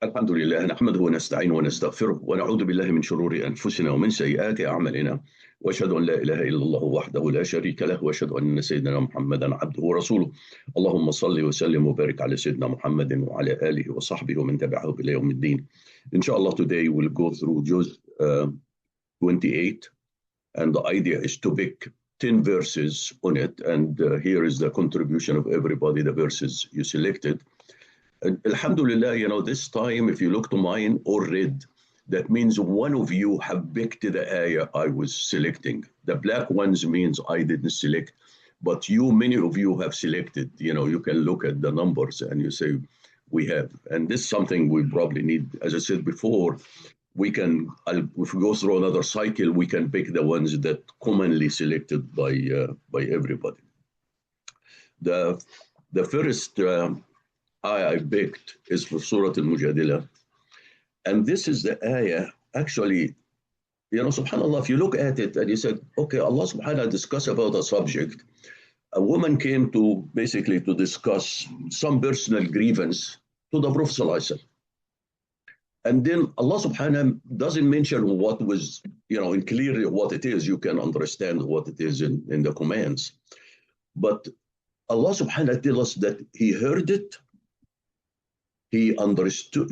الحمد لله نحمده ونستعينه ونستغفره ونعوذ بالله من شرور أنفسنا ومن سيئات أعمالنا وأشهد أن لا إله إلا الله وحده لا شريك له وأشهد أن سيدنا محمدا عبده ورسوله. اللهم صل وسلم وبارك على سيدنا محمد وعلى آله وصحبه ومن تبعه إلى يوم الدين. Inshallah, today we'll go through Juz 28, and the idea is to pick 10 verses on it, and here is the contribution of everybody, the verses you selected. Alhamdulillah, this time, if you look to mine or read, that means one of you have picked the ayah I was selecting. The black ones means I didn't select, but many of you have selected. You can look at the numbers and you say, we have. And this is something we probably need. As I said before, if we go through another cycle, we can pick the ones that commonly selected by everybody. The first ayah I picked is for Surah Al-Mujadila. And this is the ayah, actually, subhanAllah, if you look at it and you said, okay, Allah subhanahu wa ta'ala discuss about a subject. A woman came to discuss some personal grievance to the Prophet sallallahu alaihi wasallam. And then Allah subhanahu wa ta'ala doesn't mention what was, in clearly what it is. You can understand what it is in the commands. But Allah subhanahu wa ta'ala tells us that He heard it, He understood,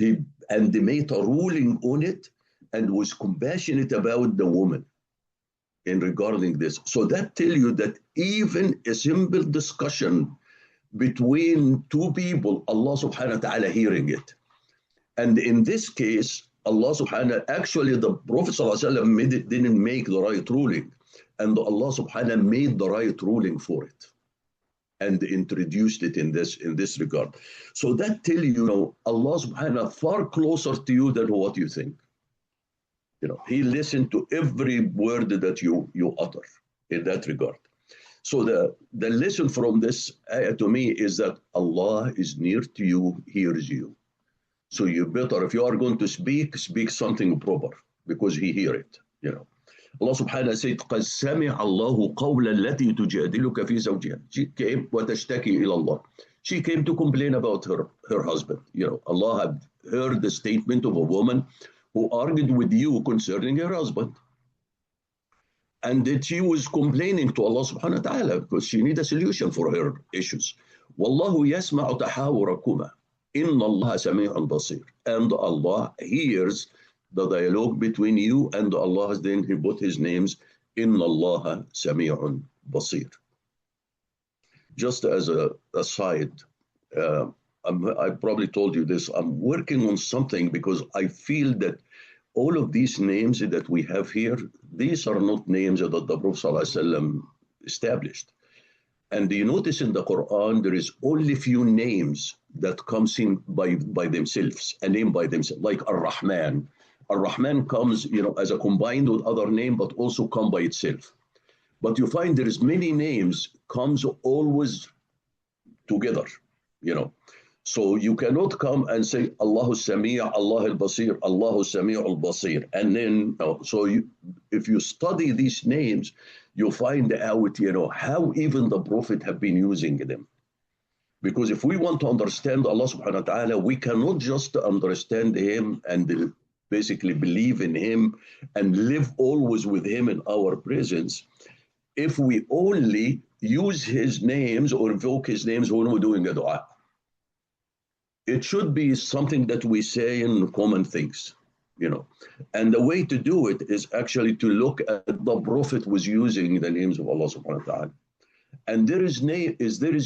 and He made a ruling on it and was compassionate about the woman in regarding this. So that tells you that even a simple discussion between two people, Allah subhanahu wa ta'ala hearing it. And in this case, Allah subhanahu wa ta'ala, actually the Prophet sallallahu alaihi wasallam didn't make the right ruling. And Allah subhanahu wa ta'ala made the right ruling for it and introduced it in this regard. So that tells you, Allah subhanahu wa ta'ala far closer to you than what you think. He listened to every word that you utter in that regard. So the lesson from this ayah to me is that Allah is near to you, hears you. So you better, if you are going to speak something proper, because He hear it. Allah subhanahu wa ta'ala said, قَدْ سَمِعَ اللَّهُ قَوْلَ الَّتِي تُجَادِلُكَ فِي زَوْجِهَا. She came وَتَشْتَكِي إِلَى اللَّهِ. She came to complain about her husband. Allah had heard the statement of a woman who argued with you concerning her husband. And that she was complaining to Allah subhanahu wa ta'ala because she needed a solution for her issues. وَاللَّهُ يَسْمَعُ تَحَاوُرَكُمَا إِنَّ اللَّهَ سَمِيعٌ بَصِيرٌ. And Allah hears the dialogue between you, and Allah has then He put His names, إِنَّ اللَّهَ سَمِيعٌ بَصِيرٌ. Just as a aside, I probably told you this, I'm working on something because I feel that all of these names that we have here, these are not names that the Prophet ﷺ established. And you notice in the Quran, there is only few names that comes in by themselves, a name by themselves, like Ar-Rahman. Ar-Rahman comes, as a combined with other name, but also come by itself. But you find there is many names comes always together, So you cannot come and say Allahu Sami' Allah al-Basir, Allahu Sami' al-Basir. And then, if you study these names, you'll find out, how even the Prophet have been using them. Because if we want to understand Allah subhanahu wa ta'ala, we cannot just understand Him and basically believe in Him and live always with Him in our presence if we only use His names or invoke His names when we're doing a dua. It should be something that we say in common things, And the way to do it is actually to look at the Prophet was using the names of Allah subhanahu wa ta'ala. And there is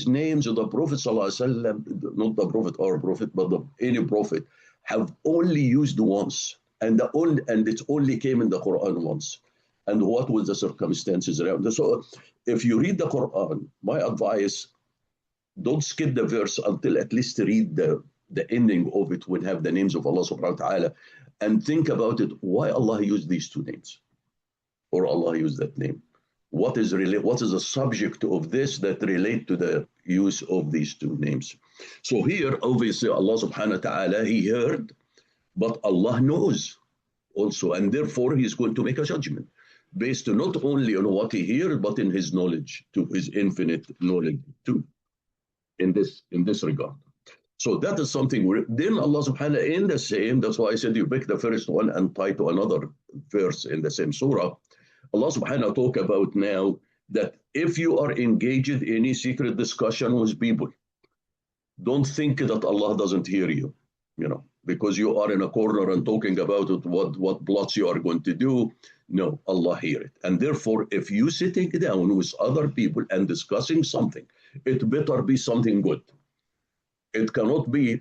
names of the Prophet sallallahu alaihi wasallam, not the Prophet, our Prophet, but any Prophet, have only used once. And it only came in the Quran once. And what was the circumstances around it? So if you read the Quran, my advice, don't skip the verse until at least read the ending of it when have the names of Allah subhanahu wa ta'ala, and think about it, why Allah used these two names, or Allah used that name. What is the subject of this that relate to the use of these two names? So here, obviously, Allah subhanahu wa ta'ala, He heard, but Allah knows also, and therefore He's going to make a judgment based not only on what He heard, but in His knowledge, to His infinite knowledge too, in this regard. So that is something where then Allah subhanahu wa ta'ala in the same, that's why I said you pick the first one and tie to another verse in the same surah. Allah subhanahu wa ta'ala talk about now that if you are engaged in any secret discussion with people, don't think that Allah doesn't hear you, because you are in a corner and talking about it, what plots you are going to do. No, Allah hear it. And therefore, if you sitting down with other people and discussing something, it better be something good. It cannot be,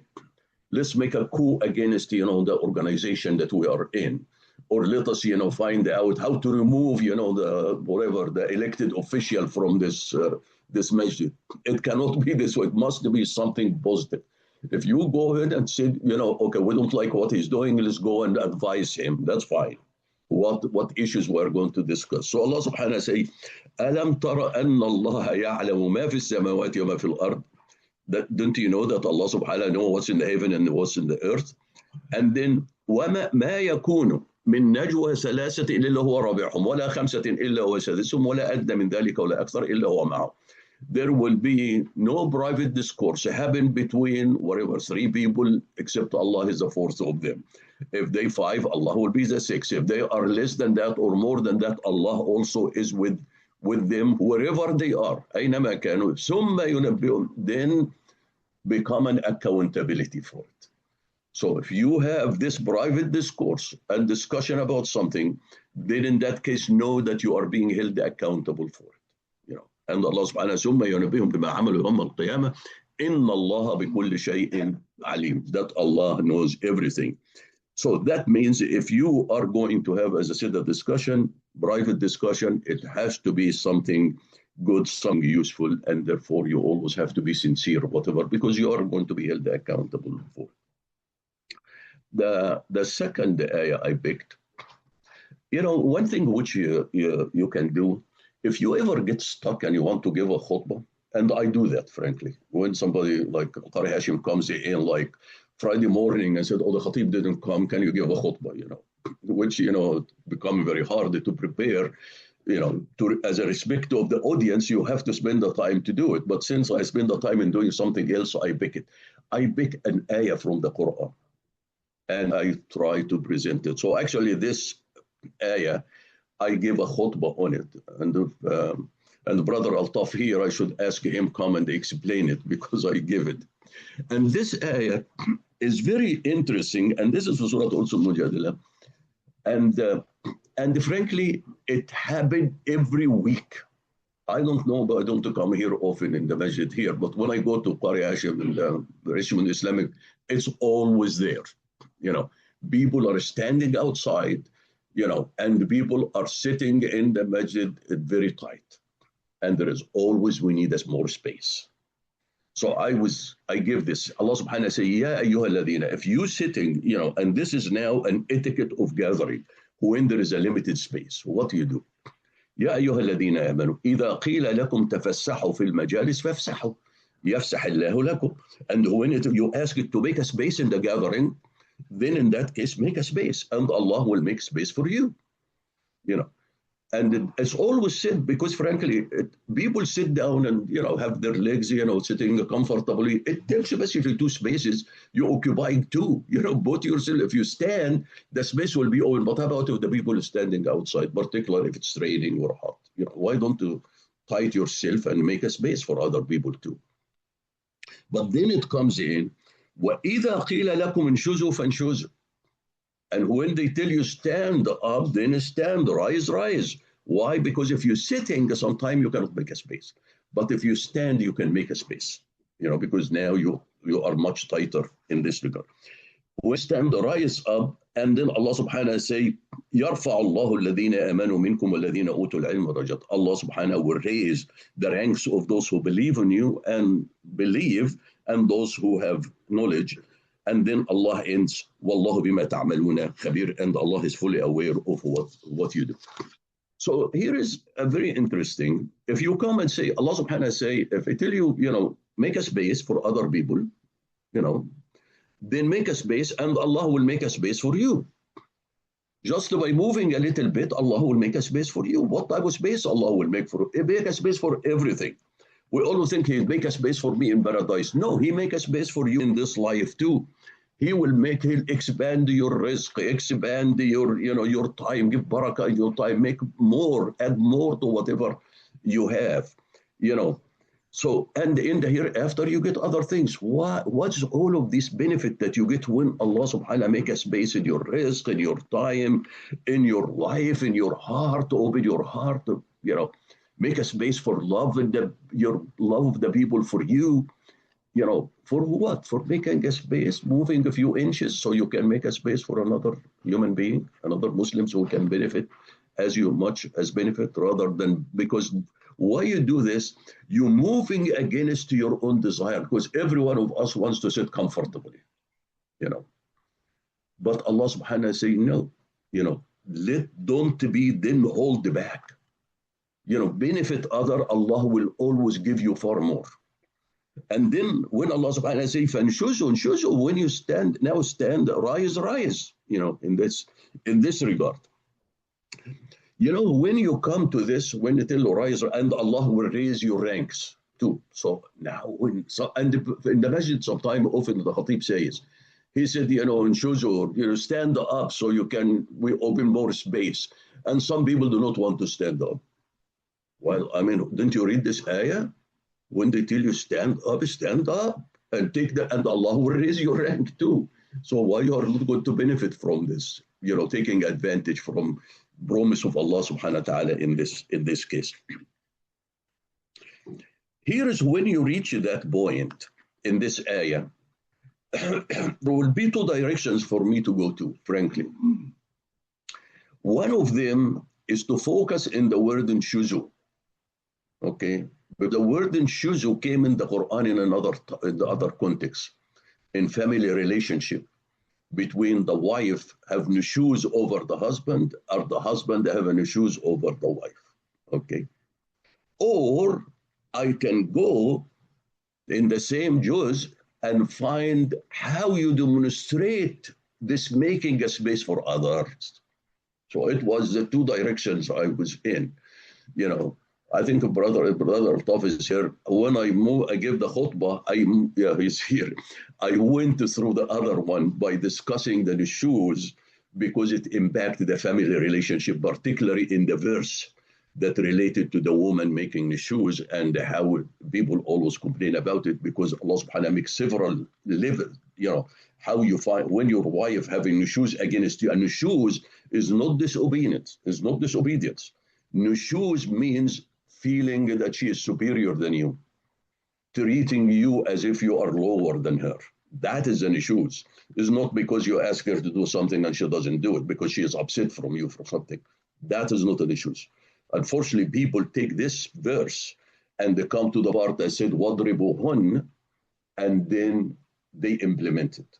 let's make a coup against, the organization that we are in, or let us, find out how to remove, the elected official from this masjid. It cannot be this way. It must be something positive. If you go ahead and say, okay, we don't like what he's doing, let's go and advise him. That's fine. What issues we're going to discuss. So Allah subhanahu wa ta'ala say, أَلَمْ تَرَ أَنَّ اللَّهَ يَعْلَمُ مَا فِي السَّمَاوَاتِ وَمَا فِي الْأَرْضِ. Don't you know that Allah subhanahu wa ta'ala knows what's in the heaven and what's in the earth? And then وَمَا يَكُونُ من نجوى ثلاثة إلا هو رابعهم ولا خمسة إلا هو سادسهم ولا أدنى من ذلك ولا أكثر إلا هو معهم. There will be no private discourse happen between whatever 3 people except Allah is the 4th of them. If they 5, Allah will be the 6th. If they are less than that or more than that, Allah also is with them wherever they are. أينما كانوا ثم ينبئهم. Then become an accountability for it. So if you have this private discourse and discussion about something, then in that case know that you are being held accountable for it. And Allah subhanahu wa ta'ala ثم ينبئهم بما عملوا يوم القيامة إن الله بكل شيء عليم. That Allah knows everything. So that means if you are going to have, as I said, a discussion, private discussion, it has to be something good, something useful, and therefore you always have to be sincere, whatever, because you are going to be held accountable for it. The second ayah I picked, one thing which you can do, if you ever get stuck and you want to give a khutbah, and I do that, frankly, when somebody like Qari Hashim comes in like Friday morning and said, oh, the khatib didn't come, can you give a khutbah, which, become very hard to prepare, as a respect of the audience, you have to spend the time to do it. But since I spend the time in doing something else, I pick it. I pick an ayah from the Quran and I try to present it. So actually this ayah, I give a khutbah on it. And Brother Altaf here, I should ask him come and explain it because I give it. And this ayah is very interesting. And this is Surah also Mujadila. And frankly, it happened every week. I don't know, but I don't come here often in the masjid here. But when I go to Qari Hashim and the Richmond Islamic, it's always there. People are standing outside, and people are sitting in the masjid very tight. And there is always, we need more space. So I give this. Allah subhanahu wa ta'ala say, Ya ayyuha alladhina, if you sitting, and this is now an etiquette of gathering, when there is a limited space, what do you do? يا أيها الذين آمنوا إذا قيل لكم تفسحوا في المجالس فافسحوا يفسح الله لكم. And when you ask it to make a space in the gathering, then in that case make a space and Allah will make space for you. And it's always said, because frankly, people sit down and, have their legs, sitting comfortably. It takes basically 2 spaces. You occupy 2, both yourself. If you stand, the space will be open. But how about if the people standing outside, particularly if it's raining or hot? Why don't you tight yourself and make a space for other people too? But then it comes in, وَإِذَا قِيلَ لَكُمْ انشُزُوا فَانشُزُوا. And when they tell you stand up, then stand, rise. Why? Because if you're sitting, sometimes you cannot make a space. But if you stand, you can make a space, because now you are much tighter in this regard. We stand, rise up, and then Allah subhanahu wa ta'ala say, يَرْفَعُ اللَّهُ الَّذِينَ آمَنُوا مِنْكُمْ وَالَّذِينَ أُوتُوا الْعِلْمَ دَرَجَاتٍ. Allah subhanahu wa ta'ala will raise the ranks of those who believe in you and believe, and those who have knowledge. And then Allah ends, وَاللَّهُ بِمَا تَعْمَلُونَ خَبِيرٌ, and Allah is fully aware of what you do. So here is a very interesting, if you come and say, Allah subhanahu wa ta'ala say, if I tell you, make a space for other people, then make a space and Allah will make a space for you. Just by moving a little bit, Allah will make a space for you. What type of space Allah will make for you? Make a space for everything. We always think he'll make a space for me in paradise. No, he make a space for you in this life too. He'll expand your rizq, expand your time, give barakah in your time, make more, add more to whatever you have, you know. So, and in the hereafter, you get other things. What's all of this benefit that you get when Allah subhanahu wa ta'ala make a space in your rizq, in your time, in your life, in your heart, open your heart, make a space for love and your love of the people for you, for what? For making a space, moving a few inches so you can make a space for another human being, another Muslims who can benefit as you much as benefit, rather than, because why you do this, you're moving against your own desire, because every one of us wants to sit comfortably, But Allah subhanahu wa ta'ala say, no, don't be then hold back. Benefit other, Allah will always give you far more. And then when Allah subhanahu wa ta'ala say, "Fanshuzu," when you stand, rise, in this regard. When you come to this, when you tell rise, and Allah will raise your ranks too. So now, and in the masjid, sometime often the Khatib says, he said, in Shuzu, stand up so we open more space. And some people do not want to stand up. Well, didn't you read this ayah? When they tell you stand up and and Allah will raise your rank too. So why you are not going to benefit from this? Taking advantage from promise of Allah subhanahu wa ta'ala in this case. Here is when you reach that point in this ayah, there will be two directions for me to go to, frankly. One of them is to focus in the word in shuzu. Okay, but the word in shuzu came in the Quran in the other context, in family relationship, between the wife have nushuz over the husband, or the husband have a nushuz over the wife. Okay, or I can go in the same juz and find how you demonstrate this making a space for others. So it was the two directions I was in, I think brother Altaf is here. When I give the khutbah, he's here. I went through the other one by discussing the nushuz because it impacted the family relationship, particularly in the verse that related to the woman making nushuz and how people always complain about it, because Allah subhanahu wa ta'ala makes several levels, how you find when your wife having nushuz against you. And nushuz is not disobedience, Nushuz means feeling that she is superior than you, treating you as if you are lower than her. That is an issue. It's not because you ask her to do something and she doesn't do it, because she is upset from you for something. That is not an issue. Unfortunately, people take this verse and they come to the part that said, وَضْرِبُهُنَّ, and then they implement it.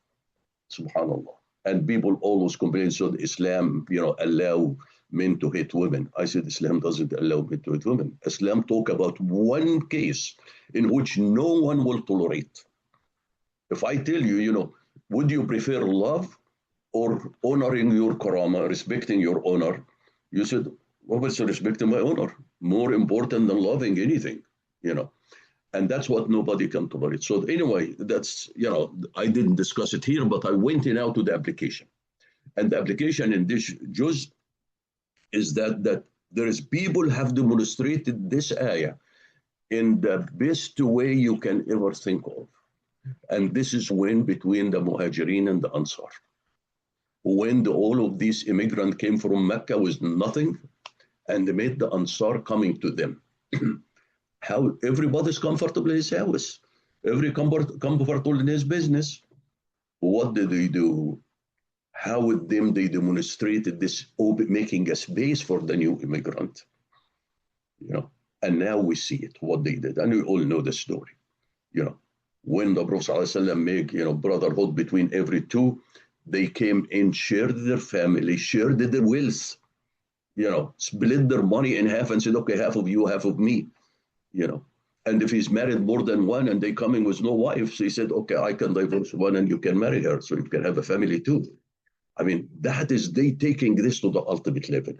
Subhanallah. And people always complain, so Islam, allow men to hit women. I said Islam doesn't allow men to hit women. Islam talk about one case in which no one will tolerate. If I tell you, would you prefer love or honoring your karama, respecting your honor? You said, what's respecting my honor? More important than loving anything, And that's what nobody can tolerate. So anyway, that's, I didn't discuss it here, but I went now to the application. And the application in this juz is that there is people have demonstrated this ayah in the best way you can ever think of. And this is when between the Muhajirin and the Ansar. When all of these immigrants came from Mecca with nothing, and they made the Ansar coming to them. How everybody's comfortable in his house. Every comfortable in his business. What did they do? How with them they demonstrated this, making a space for the new immigrant. And now we see it, what they did. And we all know the story. When the Prophet ﷺ made, brotherhood between every two, they came in, shared their family, shared their wealth, split their money in half and said, okay, half of you, half of me, And if he's married more than one and they coming with no wife, so he said, okay, I can divorce one and you can marry her, so you can have a family too. That is they taking this to the ultimate level.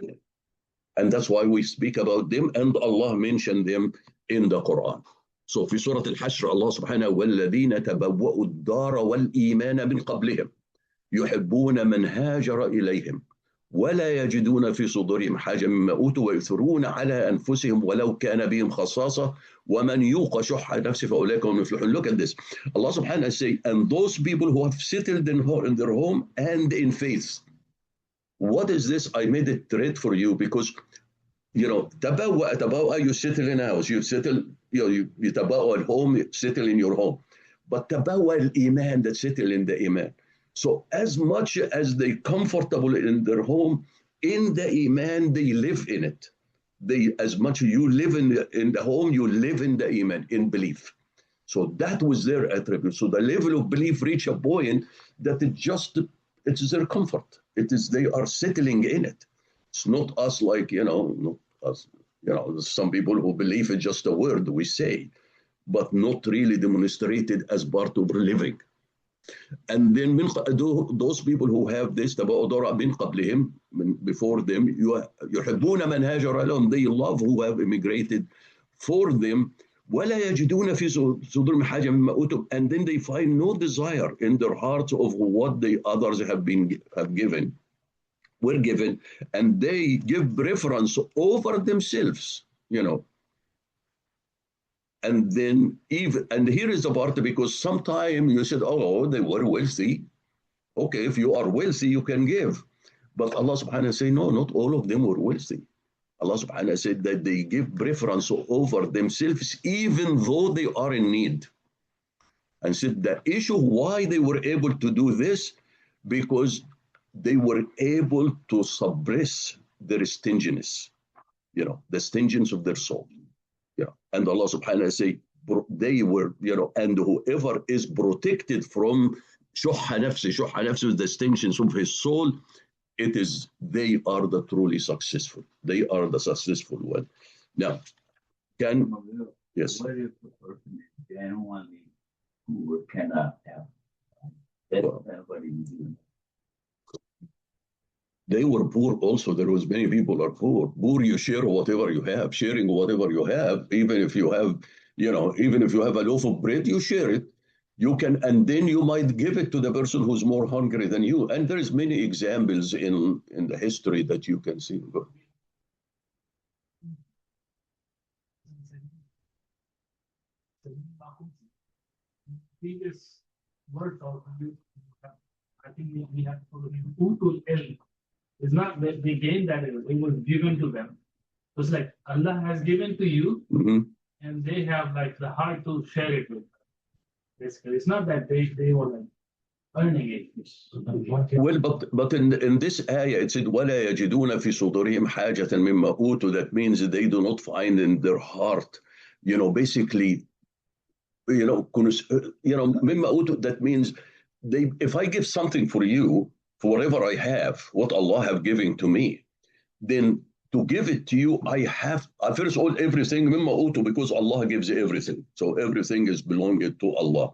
And that's why we speak about them, and Allah mentioned them in the Quran. So في سورة الحشر الله سبحانه والذين تبوأوا الدار والإيمان من قبلهم يحبون من هاجر إليهم ولا يجدون في صدورهم حاجة مما أوتوا ويؤثرون على أنفسهم ولو كان بهم خصاصة ومن يوق شح نفسه فأولئك هم المفلحون. Look at this. Allah subhanahu wa ta'ala say, and those people who have settled in their home and in faith. What is this? I made it thread for you because, تبوأ, you settle in a house, you settle, you تبوأ at home, you settle in your home. But تبوأ الإيمان, that settle in the iman. So as much as they comfortable in their home, in the iman, they live in it. As much you live in the home, you live in the iman, in belief. So that was their attribute. So the level of belief reach a point that it's their comfort. They are settling in it. It's not us like, not us, some people who believe it's just a word we say, but not really demonstrated as part of living. And then those people who have this تبوأ من قبلهم, before them, يحبون من هاجر لهم, they love who have immigrated for them, ولا يجدون في صدورهم حاجة مما أوتوا, and then they find no desire in their hearts of what the others were given, and they give preference over themselves, And then and here is the part, because sometimes you said, oh, they were wealthy. Okay, if you are wealthy, you can give. But Allah subhanahu wa ta'ala said, no, not all of them were wealthy. Allah subhanahu wa ta'ala said that they give preference over themselves even though they are in need. And said the issue why they were able to do this, because they were able to suppress their stinginess, the stinginess of their soul. And Allah subhanahu wa ta'ala say they were, and whoever is protected from shuhha nafsi, the distinctions of his soul, they are the truly successful. They are the successful one. Now, yes. What if the person genuinely who cannot have? Everybody doing. They were poor also. There was many people are poor. Poor, you share whatever you have. Sharing whatever you have, even if you have a loaf of bread, you share it. You can, and then you might give it to the person who's more hungry than you. And there's many examples in the history that you can see. Previous words also, I think we have to follow him. Utul el. It's not that they gained that, it was given to them. It's like Allah has given to you, and they have like the heart to share it with them. Basically, it's not that they were like earning it. Well, but in this ayah it said وَلَا يَجِدُونَ فِي صُدُورِهِمْ حَاجَةً مِمَّا أُوتُوا. That means they do not find in their heart, basically, مِمَّا أُوتُوا. That means if I give something for you, for whatever I have, what Allah have given to me, then to give it to you, I have, first of all, everything, مِمَّا أُوتُوا, because Allah gives everything. So everything is belonging to Allah.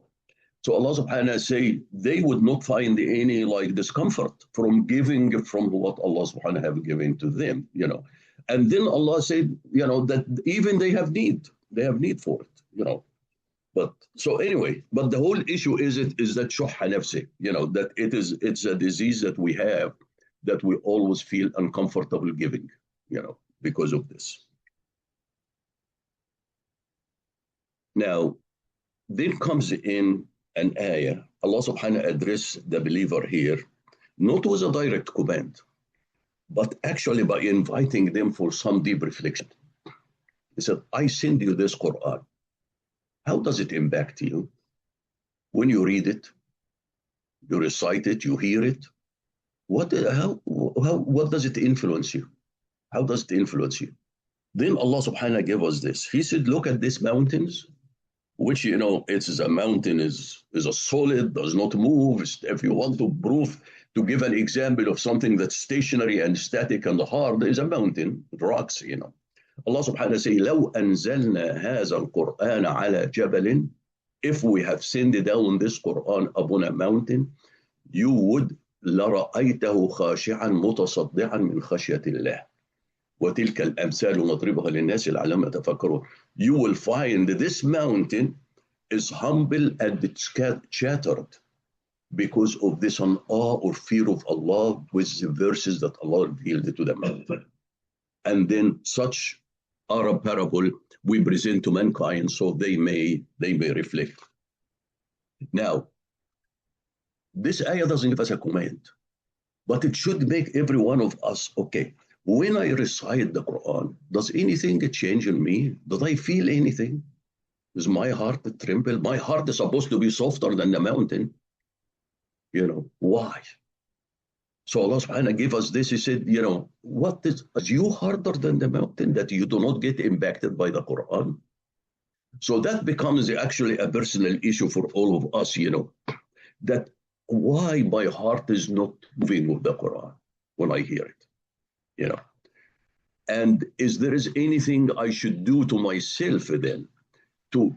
So Allah subhanahu wa ta'ala say they would not find any discomfort from giving from what Allah subhanahu wa ta'ala have given to them, And then Allah said, that even they have need for it, But so anyway, but the whole issue is that shuhha nafsi, that it's a disease that we have, that we always feel uncomfortable giving, because of this. Now, then comes in an ayah. Allah subhanahu wa ta'ala addressed the believer here, not with a direct command, but actually by inviting them for some deep reflection. He said, I send you this Quran. How does it impact you? When you read it, you recite it, you hear it, what does it influence you? How does it influence you? Then Allah subhanahu wa ta'ala gave us this. He said, look at these mountains, which, it's a mountain is a solid, does not move. If you want to give an example of something that's stationary and static and hard, is a mountain, rocks, Allah subhanahu wa ta'ala say, لو أنزلنا هذا القرآن على جبل, if we have sent down this Quran upon a mountain, you would لرأيته خاشعا متصدعا من خشية الله. وتلك الأمثال نضربها للناس لعلهم يتفكرون. You will find this mountain is humble and it's shattered because of this awe or fear of Allah with the verses that Allah revealed to the mountain. And then such are a parable we present to mankind so they may reflect. Now, this ayah doesn't give us a command, but it should make every one of us, okay, when I recite the Quran, does anything change in me? Did I feel anything? Does my heart tremble? My heart is supposed to be softer than the mountain. You know, why? So Allah subhanahu wa ta'ala gave us this. He said, you know, what is you harder than the mountain that you do not get impacted by the Quran? So that becomes actually a personal issue for all of us, you know, that why my heart is not moving with the Quran when I hear it, you know. And is there anything I should do to myself then to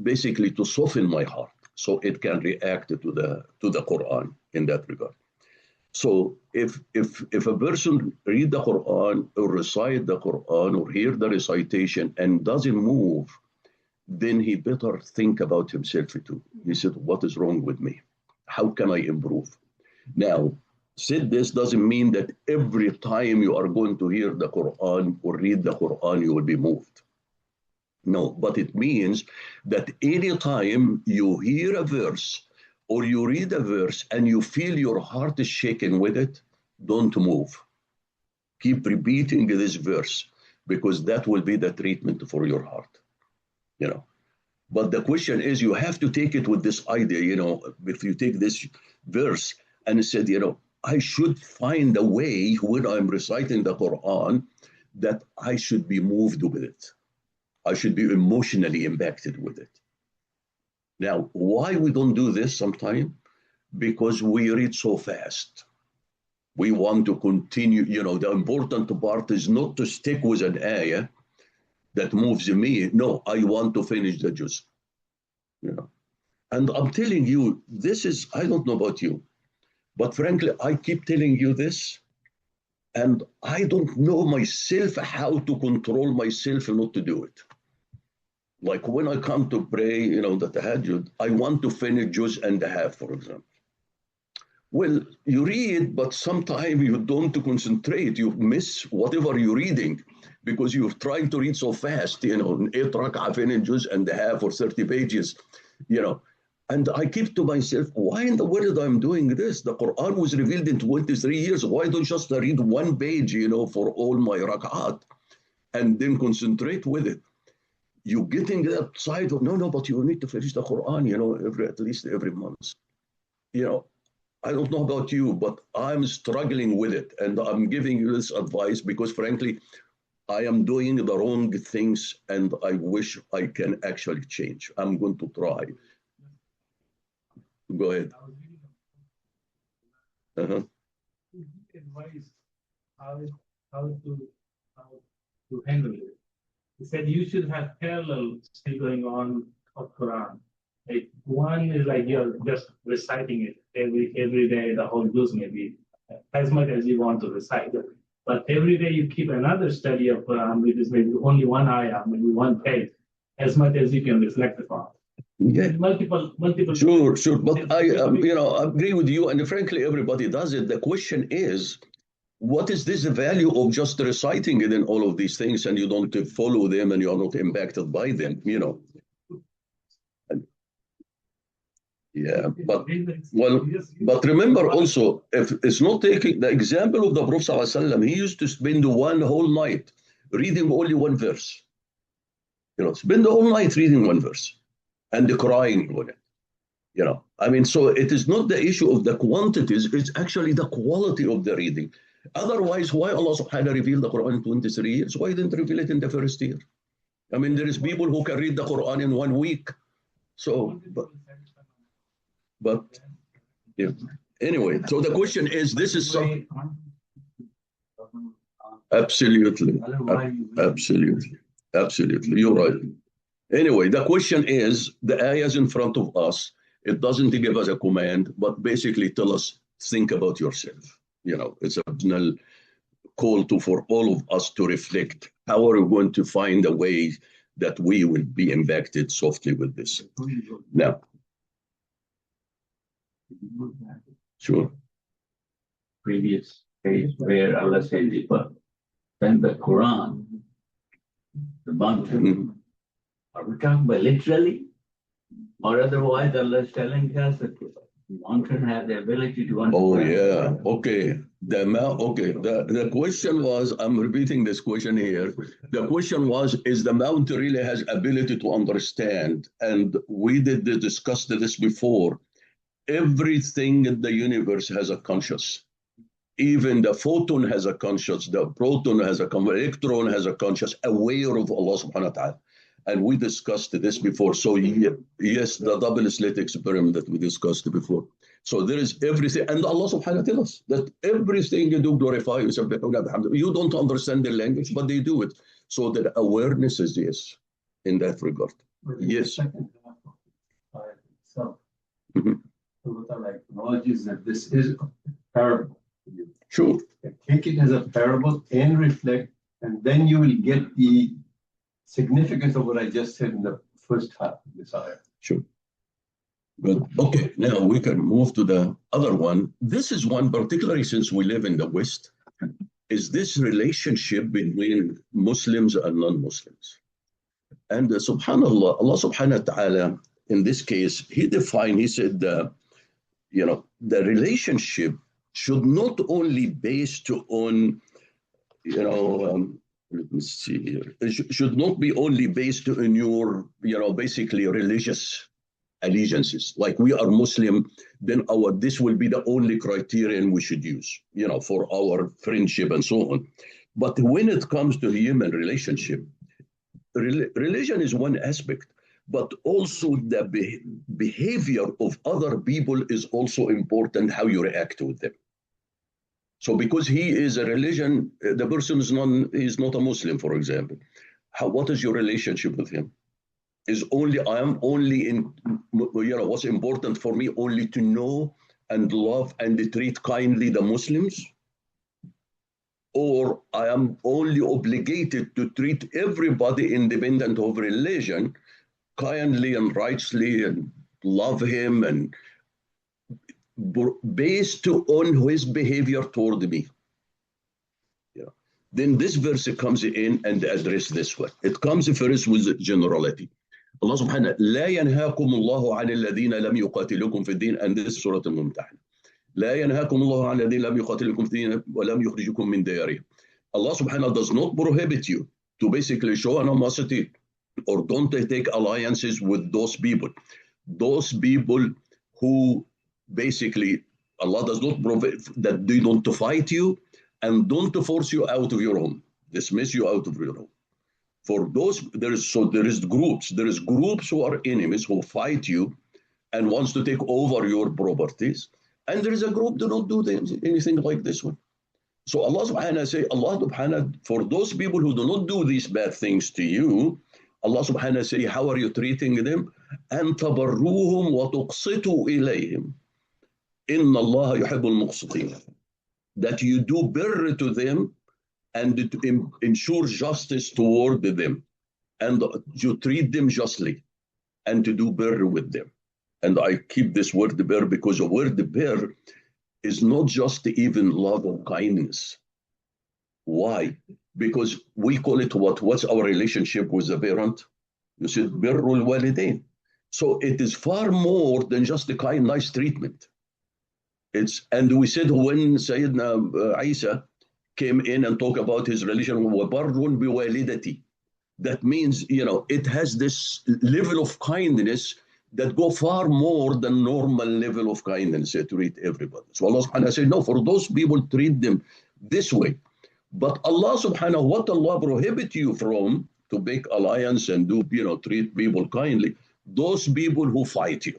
basically to soften my heart so it can react to the Quran in that regard? So if a person read the Quran or recite the Quran or hear the recitation and doesn't move, then he better think about himself too. He said, what is wrong with me? How can I improve? Now, said this doesn't mean that every time you are going to hear the Quran or read the Quran, you will be moved. No, but it means that any time you hear a verse or you read a verse and you feel your heart is shaken with it, don't move. Keep repeating this verse because that will be the treatment for your heart. You know, but the question is, you have to take it with this idea, you know, if you take this verse and said, you know, I should find a way when I'm reciting the Quran that I should be moved with it. I should be emotionally impacted with it. Now, why we don't do this sometimes? Because we read so fast. We want to continue, you know, the important part is not to stick with an ayah that moves me. No, I want to finish the juz. You know, and I'm telling you, this is, I don't know about you, but frankly, I keep telling you this, and I don't know myself how to control myself not to do it. Like when I come to pray, you know, the tahajjud, I want to finish juz and a half, for example. Well, you read, but sometimes you don't concentrate. You miss whatever you're reading because you're trying to read so fast, you know, 8 rak'ah, finish juz and a half or 30 pages, you know. And I keep to myself, why in the world I'm doing this? The Quran was revealed in 23 years. Why don't just read one page, you know, for all my rak'at and then concentrate with it? You're getting that side of, no, but you need to finish the Quran, you know, at least every month. You know, I don't know about you, but I'm struggling with it. And I'm giving you this advice because frankly, I am doing the wrong things and I wish I can actually change. I'm going to try. Go ahead. Advice how to handle it. He said you should have parallel still going on of Quran. Like one is like you're just reciting it every day, the whole juz maybe, as much as you want to recite it. But every day you keep another study of Quran, which is maybe only one ayah, maybe one page, as much as you can reflect upon. Yeah. Multiple. Sure. But I, you know, agree with you. And frankly, everybody does it. The question is, what is this value of just reciting it in all of these things and you don't follow them and you're not impacted by them, you know? Yeah, but remember also, if it's not taking the example of the Prophet ﷺ, he used to spend one whole night reading only one verse. You know, spend the whole night reading one verse and crying on it. You know, I mean, so it is not the issue of the quantities, it's actually the quality of the reading. Otherwise, why Allah subhanahu wa ta'ala revealed the Quran in 23 years? Why didn't reveal it in the first year? I mean, there is people who can read the Quran in 1 week. So, but yeah. Anyway, so the question is, this is some absolutely, you're right. Anyway, the question is, the ayahs in front of us, it doesn't give us a command, but basically tell us, think about yourself. You know, it's a personal call to for all of us to reflect. How are we going to find a way that we will be impacted softly with this? Now, sure. Previous page where Allah says, then the Quran, the mountain, are we talking about literally? Or otherwise, Allah is telling us that the mountain has the ability to understand. Oh, yeah. Okay. The question was, I'm repeating this question here. The question was, is the mountain really has ability to understand? And we did discuss this before. Everything in the universe has a conscious. Even the photon has a conscious, the proton has a electron has a conscious, aware of Allah subhanahu wa ta'ala. And we discussed this before. So yes, the double slit experiment that we discussed before. So there is everything, and Allah subhanahu wa ta'ala tells us that everything you do glorify yourself. You don't understand the language, but they do it. So the awareness is yes, in that regard. Yes. So, Allah acknowledges that this is a parable. Sure. Take it as a parable and reflect, and then you will get the significance of what I just said in the first half of this ayah. Sure. Good. Okay, now we can move to the other one. This is one, particularly since we live in the West, is this relationship between Muslims and non-Muslims. And subhanAllah, Allah subhanahu wa ta'ala, in this case, he said, the relationship should not only based on, let me see here. It should not be only based on your, basically religious allegiances. Like we are Muslim, then this will be the only criterion we should use, for our friendship and so on. But when it comes to human relationship, religion is one aspect, but also the behavior of other people is also important, how you react with them. So because he is a religion, the person is not a Muslim, for example. What is your relationship with him? What's important for me only to know and love and treat kindly the Muslims? Or I am only obligated to treat everybody independent of religion kindly and righteously and love him and based on his behavior toward me. Then this verse comes in and address this one. It comes first with generality. Allah subhanahu لا ينهاكم الله عن الذين لم يقاتلوكم في الدين, and this is Surah Al-Mumtahan. لا ينهاكم الله عن الذين لم يقاتلوكم في الدين ولم يخرجوكم من ديارهم. Allah subhanahu does not prohibit you to basically show animosity or don't take alliances with those people. Those people who basically Allah does not provide that they don't to fight you and don't to force you out of your home, dismiss you out of your home. For those, there is groups who are enemies who fight you and wants to take over your properties, and there is a group that don't do anything like this one. So Allah subhanahu for those people who do not do these bad things to you, Allah subhanahu say, how are you treating them? أن تبروهم وتقسطوا إليهم إن الله يحب المقسطين. That you do birr to them and to ensure justice toward them, and you treat them justly, and to do birr with them. And I keep this word birr because the word birr is not just even love or kindness. Why? Because we call it what's our relationship with the parent? You said birrul walidain. So it is far more than just the kind, nice treatment. And we said when Sayyidina Isa came in and talked about his relation with barrun biwalidati, that means, it has this level of kindness that go far more than normal level of kindness to treat everybody. So Allah subhanahu wa ta'ala said, no, for those people, treat them this way. But Allah subhanahu wa ta'ala prohibit you from to make alliance and do, treat people kindly, those people who fight you.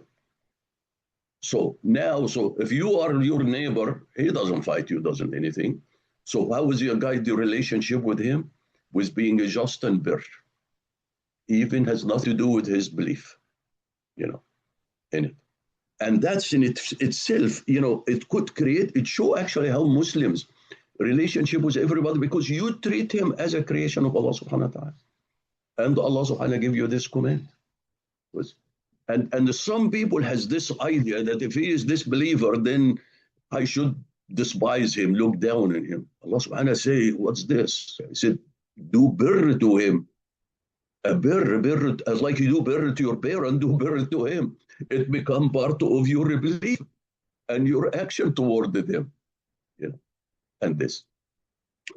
So if you are your neighbor, he doesn't fight you, doesn't anything. So how is your guide the relationship with him? With being a just and birr. Even has nothing to do with his belief, in it. And that's in itself, it could show actually how Muslims relationship with everybody because you treat him as a creation of Allah subhanahu wa ta'ala. And Allah subhanahu wa ta'ala give you this command. And some people has this idea that if he is this believer, then I should despise him, look down on him. Allah subhanahu wa ta'ala say, what's this? He said, do birr to him. A birr, as like you do birr to your parent, do birr to him. It become part of your belief and your action toward them. Yeah. And this.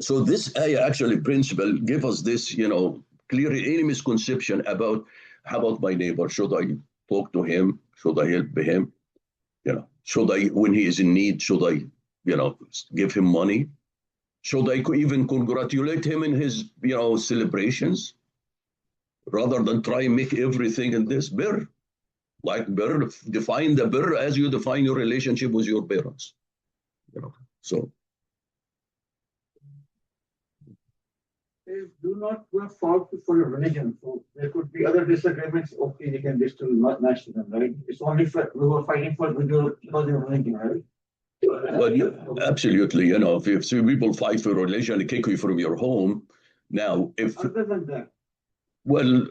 So this ayah actually principle give us this, clear any misconception about how about my neighbor? Should I talk to him? Should I help him? Should I, when he is in need, should I, give him money? Should I even congratulate him in his, celebrations? Rather than try and make everything in this birr. Like birr, define the birr as you define your relationship with your parents. So. They do not fault for your religion. So there could be other disagreements. Okay, you can still not match them, right? It's only for we were fighting for your religion, right? Well, yeah, absolutely. If people fight for religion and kick you from your home, now if other than that. Well,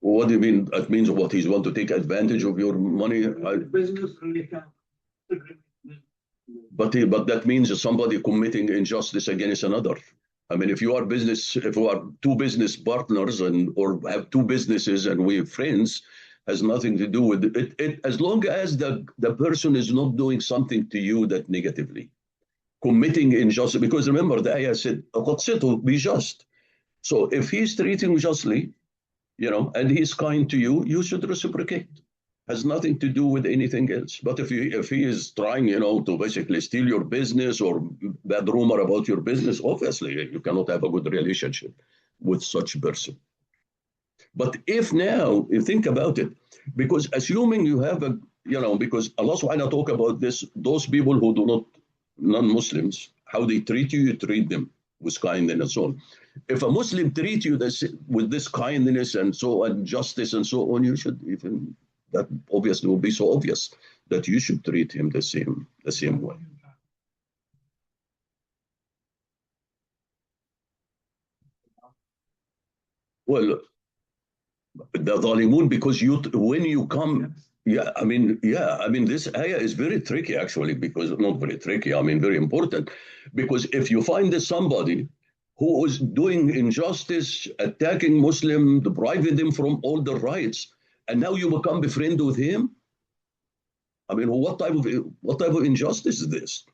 what do you mean? That means what he's want to take advantage of your money. Business relation. But that means somebody committing injustice against another. I mean, if you are two business partners or have two businesses and we're friends, has nothing to do with it. As long as the person is not doing something to you that negatively, committing injustice. Because remember, the ayah said, be just. So if he's treating justly, and he's kind to you, you should reciprocate. Has nothing to do with anything else. But if he is trying, to basically steal your business or bad rumor about your business, obviously you cannot have a good relationship with such a person. But if now you think about it, because assuming you have because Allah subhanahu wa ta'ala talk about this, those people who do not, non-Muslims, how they treat you, you treat them with kindness and so on. If a Muslim treats you with this kindness and so on, justice and so on, you should even, that obviously will be so obvious that you should treat him the same way. Well, the Zalimun, because when you come, this ayah is very tricky actually, because not very tricky, very important, because if you find somebody who is doing injustice, attacking Muslim, depriving them from all the rights, and now you become befriend with him, what type of injustice is this?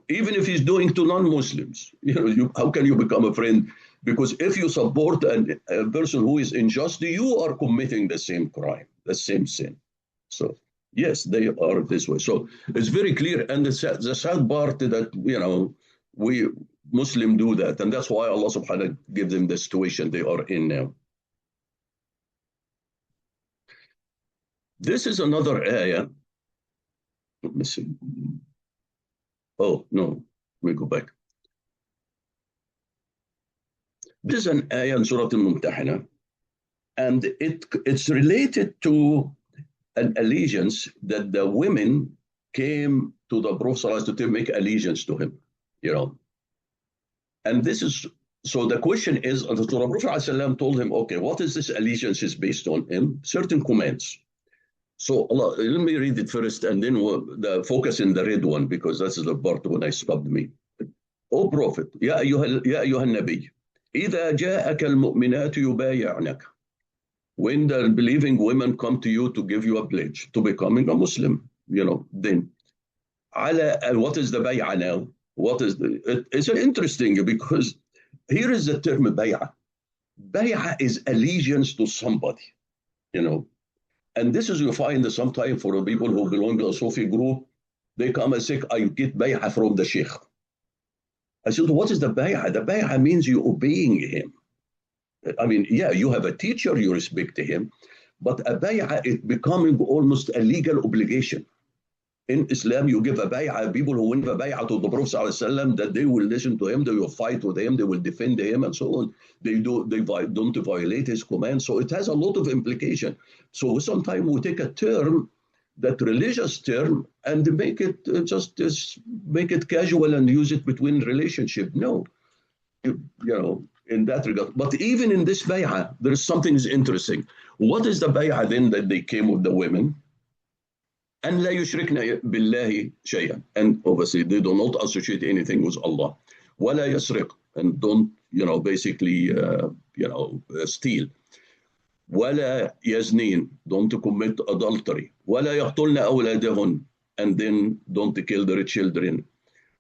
Even if he's doing to non-Muslims, how can you become a friend? Because if you support a person who is unjust, you are committing the same crime, the same sin. So yes, they are this way. So it's very clear. And the sad part that, we Muslim do that. And that's why Allah subhanahu wa ta'ala gives them the situation they are in now. This is another ayah. Let me see. Oh, no, we go back. This is an ayah in Surah Al-Mumtahana, and it's related to an allegiance that the women came to the Prophet to make allegiance to him, And this is, so the question is, the Prophet told him, okay, what is this allegiance is based on? Him? Certain commands. So Allah, let me read it first, and then the focus in the red one, because that's the part when I stopped me. O Prophet, Ya ayyuha nabi, إِذَا جَاءَكَ الْمُؤْمِنَاتُ يُبَايِعْنَكَ. When the believing women come to you to give you a pledge to becoming a Muslim, then what is the bay'ah now? It's interesting because here is the term bay'ah. Bay'ah is allegiance to somebody, And this is you find sometimes for people who belong to a Sufi group, they come and say, I get bay'ah from the sheikh. I said, what is the bay'ah? The bay'ah means you obeying him. You have a teacher, you respect him, but a bay'ah is becoming almost a legal obligation. In Islam, you give a bay'ah, people who win a bay'ah to the Prophet ﷺ, that they will listen to him, they will fight with him, they will defend him, and so on. They don't violate his commands. So it has a lot of implication. So sometimes we take a term that religious term and make it just make it casual and use it between relationship. No, you know, in that regard. But even in this bay'ah, there is something interesting. What is the bay'ah then that they came with the women? And لا يشركن بالله شيئا. And obviously they do not associate anything with Allah. ولا يسرق, and don't, you know, basically, steal. ولا يزنين, don't commit adultery. ولا يقتلن أولادهن, and then don't kill their children.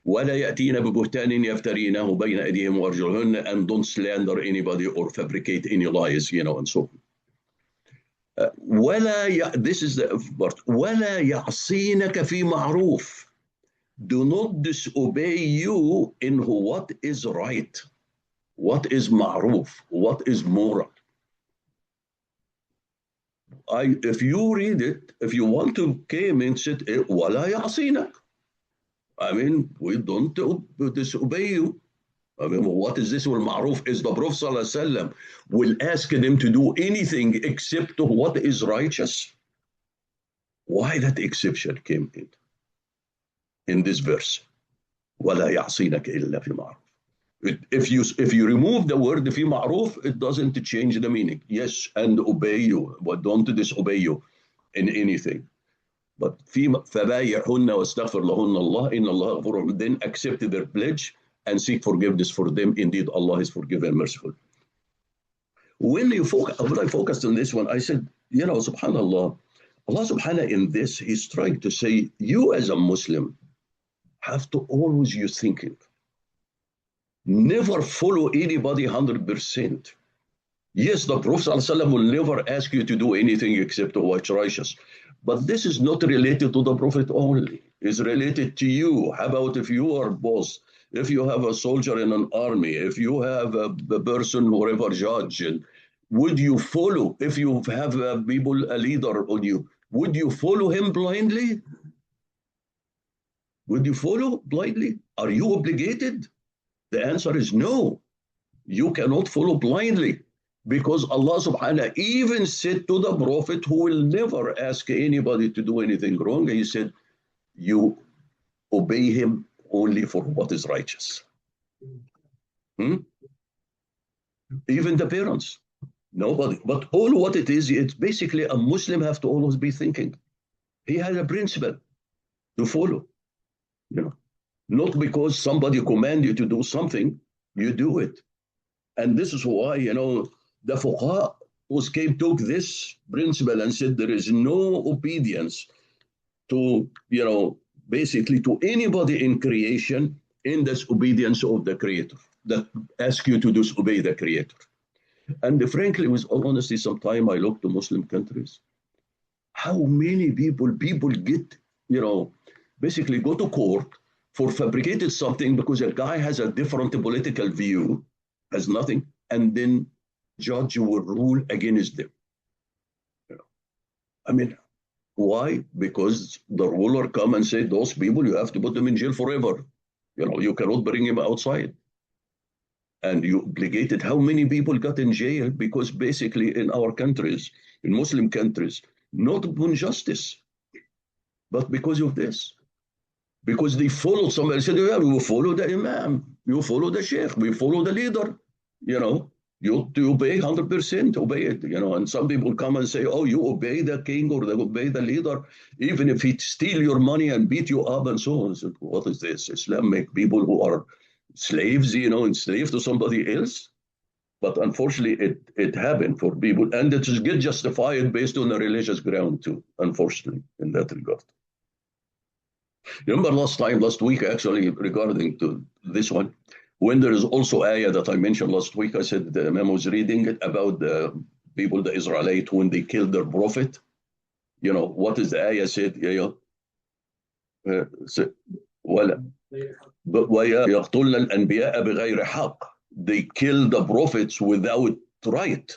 ولا يأتين ببهتان يفترينه بين أيديهم وأرجلهن, and don't slander anybody or fabricate any lies, you know, and so on. This is the part. ولا يعصينك في معروف. Do not disobey you in what is right, what is ma'ruf, what is moral. If you read it, if you want to came and said ولا يعصينك, I mean, we don't disobey you. I mean, what is this? Well, ma'ruf is the Prophet ﷺ will ask them to do anything except what is righteous. Why that exception came in this verse? وَلَا يَعْصِينَكَ إِلَّا فِي مَعْرُوفٍ. If you remove the word fi ma'ruf, it doesn't change the meaning. Yes, and obey you, but don't disobey you in anything. But فَبَايِعْهُنَّ وَاسْتَغْفِرْ لَهُنَّ اللَّهِ إِنَّ اللَّهَ غَفُورٌ. Then accept their pledge and seek forgiveness for them. Indeed, Allah is forgiving and merciful. When I focused on this one, I said, you know, subhanAllah, Allah subhanahu in this, He's trying to say, you as a Muslim have to always use thinking. Never follow anybody 100%. Yes, the Prophet ﷺ will never ask you to do anything except what's righteous. But this is not related to the Prophet only. It's related to you. How about if you are boss? If you have a soldier in an army, if you have a person, whatever judge, would you follow? If you have a leader on you, would you follow him blindly? Would you follow blindly? Are you obligated? The answer is no. You cannot follow blindly, because Allah subhanahu even said to the Prophet, who will never ask anybody to do anything wrong, He said, you obey him only for what is righteous. Even the parents, nobody. But all what it is, it's basically a Muslim have to always be thinking. He has a principle to follow. You know, not because somebody command you to do something, you do it. And this is why, you know, the fuqaha took this principle and said there is no obedience to, you know, basically to anybody in creation in disobedience of the Creator, that ask you to disobey the Creator. And frankly, with all honesty, sometimes I look to Muslim countries, how many people get, you know, basically go to court for fabricated something because a guy has a different political view, has nothing, and then judge will rule against them. You know, I mean, why? Because the ruler come and say, those people, you have to put them in jail forever. You know, you cannot bring him outside. And you obligated, how many people got in jail? Because basically in our countries, in Muslim countries, not upon justice, but because of this. Because they followed somebody, said, yeah, we will follow the imam, we will follow the sheikh, we follow the leader, you know. You obey 100%, obey it, you know. And some people come and say, oh, you obey the king or you obey the leader, even if he steal your money and beat you up and so on. So what is this? Islam make people who are slaves, you know, enslaved to somebody else? But unfortunately, it happened for people, and it is get justified based on a religious ground too, unfortunately, in that regard. Remember last week, actually, regarding to this one, when there is also ayah that I mentioned last week, I said the Imam was reading it about the people, the Israelites, when they killed their prophet. You know, what is the ayah said? وَيَقْتُلْنَ الْأَنْبِيَاءَ بِغَيْرِ حَقٍّ. They killed the prophets without right.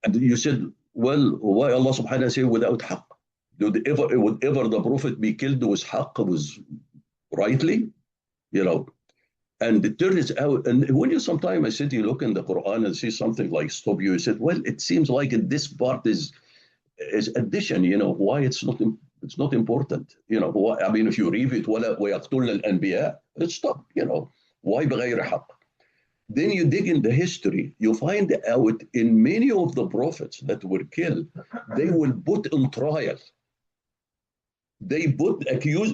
And you said, well, why Allah subhanahu wa ta'ala say without haqq? Would ever the prophet be killed with haqq, was rightly? You know, and it turns out, and when you sometimes I said you look in the Quran and see something like stop you said, well, it seems like this part is addition, you know, why it's not It's not important. I mean, if you read it, وَيَقْتُلْنَ الْأَنْبِيَاء, it's stop, Why بغير حق? Then you dig in the history, you find out in many of the prophets that were killed, they will put in trial. They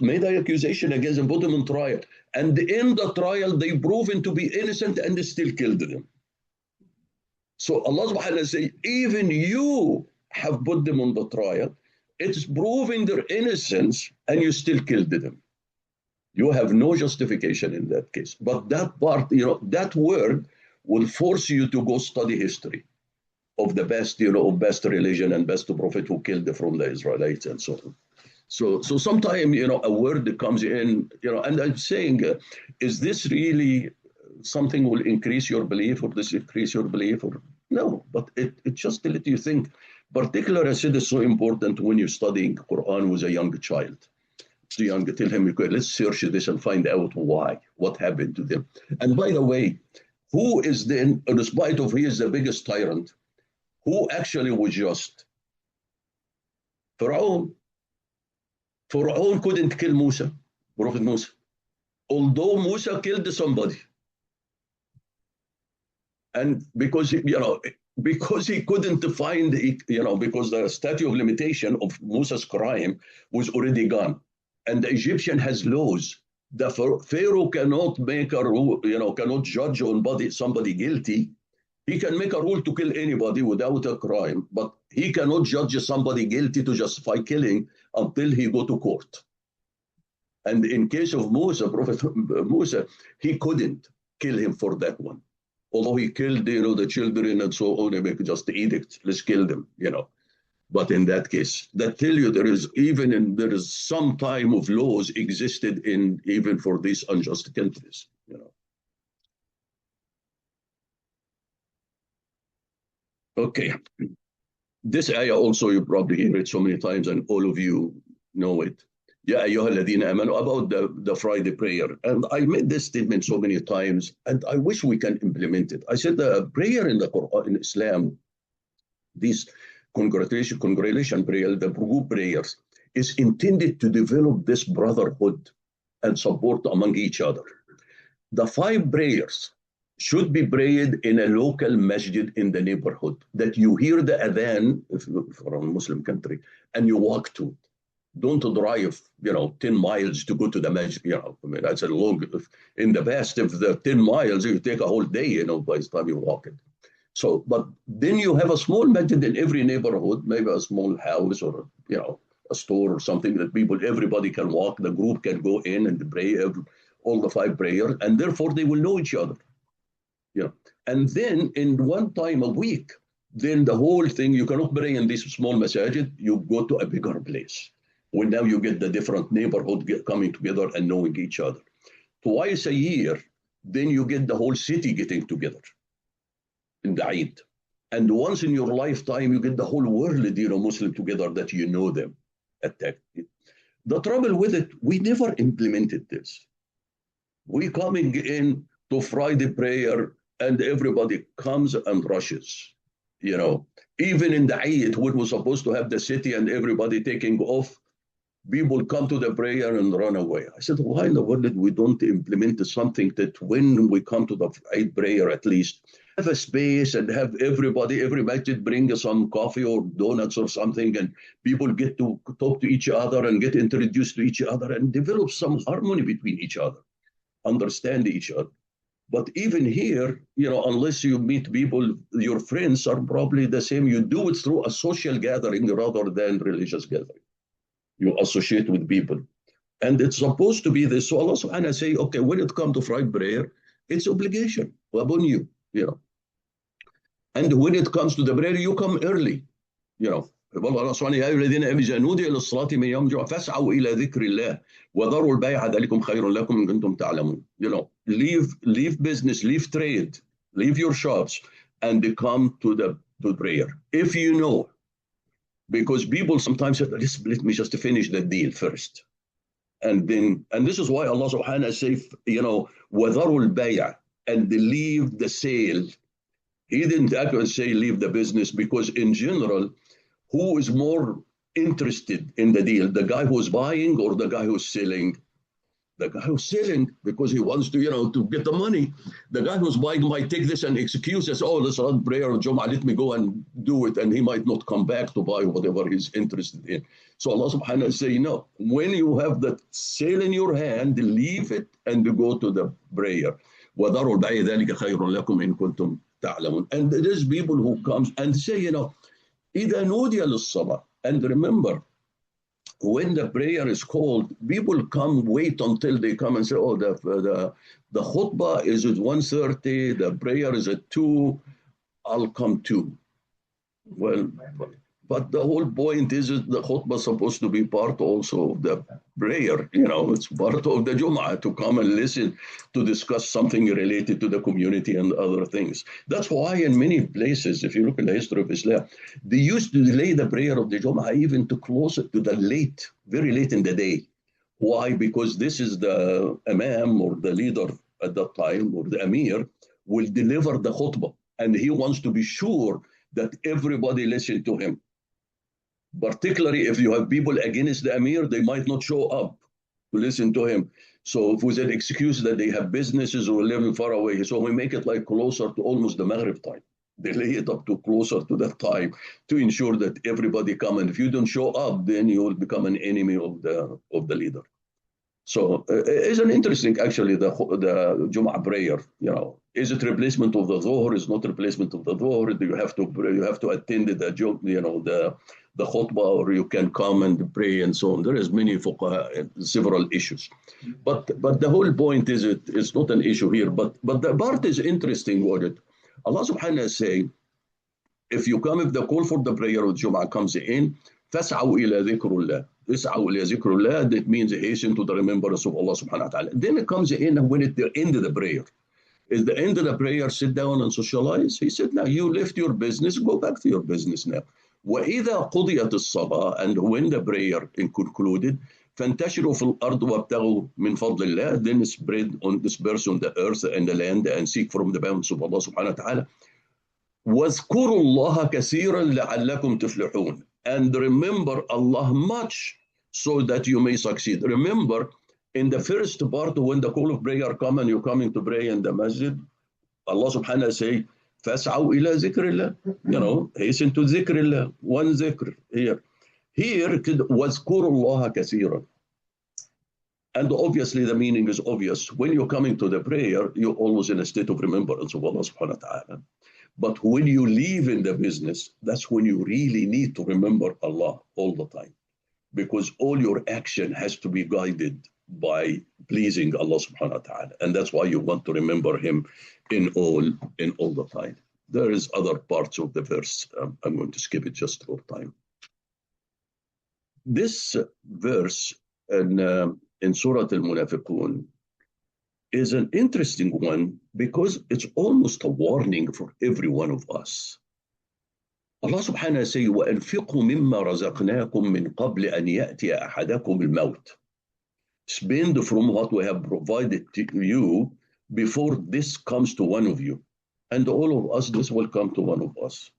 made an accusation against them, put them in trial. And in the trial, they proven to be innocent and they still killed them. So Allah subhanahu wa ta'ala says, even you have put them on the trial, it's proving their innocence and you still killed them. You have no justification in that case. But that part, that word will force you to go study history of the best, best religion and best prophet who killed from the Israelites and so on. So sometimes, a word that comes in, and I'm saying, is this really something will increase your belief or decrease your belief? Or no, but it just to let you think. Particularly, I said it's so important when you're studying Quran with a young child. So young, tell him, okay, let's search this and find out why, what happened to them. And by the way, who is then, in spite of he is the biggest tyrant, who actually was just? Pharaoh. Pharaoh couldn't kill Musa, Prophet Musa, although Musa killed somebody. And because he couldn't find, because the statute of limitation of Musa's crime was already gone. And the Egyptian has laws. The Pharaoh cannot make a rule, cannot judge on somebody guilty. He can make a rule to kill anybody without a crime, but he cannot judge somebody guilty to justify killing until he go to court. And in case of Musa, Prophet Musa, he couldn't kill him for that one. Although he killed, the children and so on, they make just the edict, let's kill them, But in that case, that tell you there is some time of laws existed even for these unjust countries, Okay. This ayah also, you probably hear it so many times and all of you know it. Ya ayyuha alladhina amanu, about the Friday prayer. And I made this statement so many times and I wish we can implement it. I said the prayer in the Quran, in Islam, this congratulation prayer, the group prayers, is intended to develop this brotherhood and support among each other. The 5 prayers should be prayed in a local masjid in the neighborhood, that you hear the adhan, if you're in a Muslim country, and you walk to it. Don't drive, 10 miles to go to the masjid, that's a long, in the past, if the 10 miles, you take a whole day, by the time you walk it. So, but then you have a small masjid in every neighborhood, maybe a small house or, a store or something that everybody can walk, the group can go in and pray all the 5 prayers, and therefore they will know each other. And then in one time a week, then the whole thing, you cannot pray in this small masjid, you go to a bigger place. When now you get the different neighborhood coming together and knowing each other. Twice a year, then you get the whole city getting together in the Eid. And once in your lifetime, you get the whole world, Muslim together that you know them. The trouble with it, we never implemented this. We coming in to Friday prayer and everybody comes and rushes, Even in the Eid, when we're supposed to have the city and everybody taking off, people come to the prayer and run away. I said, why in the world did we don't implement something that when we come to the Eid prayer, at least have a space and have every masjid bring some coffee or donuts or something, and people get to talk to each other and get introduced to each other and develop some harmony between each other, understand each other. But even here, unless you meet people, your friends are probably the same. You do it through a social gathering rather than religious gathering. You associate with people. And it's supposed to be this. So Allah subhanahu wa ta'ala say, okay, when it comes to Friday prayer, it's obligation upon you, And when it comes to the prayer, you come early, Allah subhanahu wa ta'ala, leave business, leave trade, leave your shops, and come to prayer. If you know, because people sometimes say, let me just finish the deal first. And this is why Allah subhanahu wa ta'ala says, وَذَرُوا الْبَيْعَ, and leave the sale. He didn't actually say leave the business, because in general, who is more interested in the deal? The guy who's buying or the guy who's selling? The guy who's selling, because he wants to, to get the money. The guy who's buying might take this and excuse us, oh, this is prayer, Jum'ah, let me go and do it. And he might not come back to buy whatever he's interested in. So Allah subhanahu wa ta'ala say, no, when you have the sale in your hand, leave it and go to the prayer. وَذَرُوا الْبَيْعَ ذَلِكَ خَيْرٌ لَكُمْ إِن كُنتُمْ تَعْلَمُونَ. And there's people who comes and say, إِذَا نُودِيَ لِلصَّلَاةِ. And remember, when the prayer is called, people come, wait until they come and say, oh, the khutbah is at 1:30, the prayer is at 2, I'll come too. Well, but the whole point is that the khutbah is supposed to be part also of the prayer. It's part of the Jum'ah to come and listen, to discuss something related to the community and other things. That's why in many places, if you look at the history of Islam, they used to delay the prayer of the Jum'ah even to close it to the very late in the day. Why? Because this is the Imam or the leader at that time, or the Amir, will deliver the khutbah. And he wants to be sure that everybody listen to him. Particularly if you have people against the Amir, they might not show up to listen to him. So with an excuse that they have businesses or living far away, so we make it like closer to almost the Maghrib time. Delay it up to closer to that time to ensure that everybody come. And if you don't show up, then you will become an enemy of the leader. So it's an interesting, actually, the Jum'ah prayer. Is it replacement of the Dhuhr? Is not replacement of the Dhuhr? Do you have to attend the khutbah, or you can come and pray and so on? There is many fuqaha, several issues, but the whole point is it's not an issue here. But the part is interesting. What Allah subhanahu wa ta'ala say, if the call for the prayer of Jum'ah comes in, فَاسْعَوْا إِلَى ذِكْرُ اللَّهِ. اسعوا إلى ذكر الله, that means hasten to the remembrance of Allah subhanahu wa ta'ala. Then it comes in when it's the end of the prayer. Is the end of the prayer, sit down and socialize? He said, now you left your business, go back to your business now. وَإِذَا قُضِيَتِ الصَّلَاةِ. And when the prayer is concluded, فَانْتَشِرُوا فِي الْأَرْضِ وَابْتَغُوا مِنْ فَضْلِ اللَّهِ. Then disperse on the earth and the land and seek from the bounties of Allah subhanahu wa ta'ala. وَاذْكُرُوا اللَّهَ كَثِيرًا لَعَلَّكُمْ تُفْلِحُونَ. And remember Allah much, so that you may succeed. Remember, in the first part, when the call of prayer comes and you're coming to pray in the masjid, Allah subhanahu wa ta'ala say, فَاسْعَوْا إِلَى ذِكْرِ اللَّهِ. Hasten to ذِكْرِ اللَّهِ. One zikr here. Here, وَاذْكُرُوا اللَّهَ كَثِيرًا. And obviously the meaning is obvious. When you're coming to the prayer, you're always in a state of remembrance of Allah subhanahu wa ta'ala. But when you leave in the business, that's when you really need to remember Allah all the time. Because all your action has to be guided by pleasing Allah subhanahu wa ta'ala. And that's why you want to remember him in all the time. There is other parts of the verse. I'm going to skip it just for time. This verse in Surah Al-Munafiqun is an interesting one because it's almost a warning for every one of us. Allah subhanahu wa ta'ala says, وَأَنْفِقُوا مِمَّا رَزَقْنَاكُمْ مِنْ قَبْلِ أَنْ يَأْتِيَ أَحَدَكُمُ الْمَوْتِ. Spend from what we have provided to you before this comes to one of you. And all of us, this will come to one of us.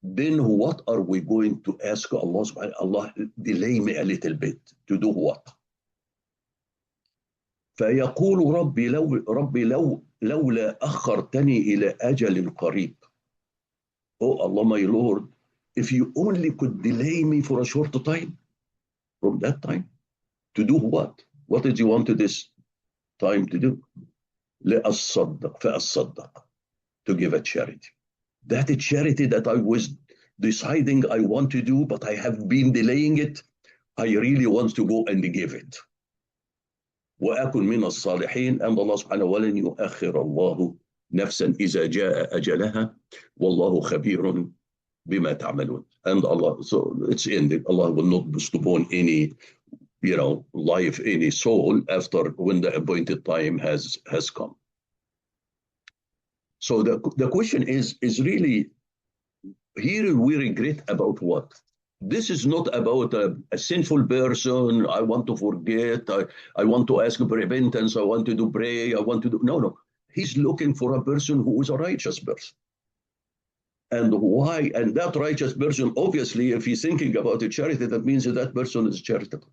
Then what are we going to ask Allah subhanahu wa ta'ala? Allah, delay me a little bit. To do what? فَيَقُولُ رَبِّي لَوْلَا أَخَّرْتَنِي إِلَى أَجَلٍ قَرِيبٍ. Oh Allah, my Lord, if you only could delay me for a short time, from that time, to do what? What did you want this time to do? فَأَصَّدَّقْ, to give a charity. That is charity that I was deciding I want to do, but I have been delaying it. I really want to go and give it. وَأَكُنْ مِنَ الصَّالِحِينَ. And Allah subhanahu wa ta'ala, وَلَنْ يُؤَخِّرَ اللَّهُ نَفْسًا إِذَا جَاءَ أَجَلَهَا وَاللَّهُ خَبِيرٌ بِمَا تَعْمَلُونَ. And Allah, so it's ended. Allah will not postpone any, life, any soul after when the appointed time has come. So the question is really, here we regret about what? This is not about a sinful person. I want to forget. I want to ask for repentance. I want to pray. I want to do. No. He's looking for a person who is a righteous person. And why? And that righteous person, obviously, if he's thinking about a charity, that means that person is charitable.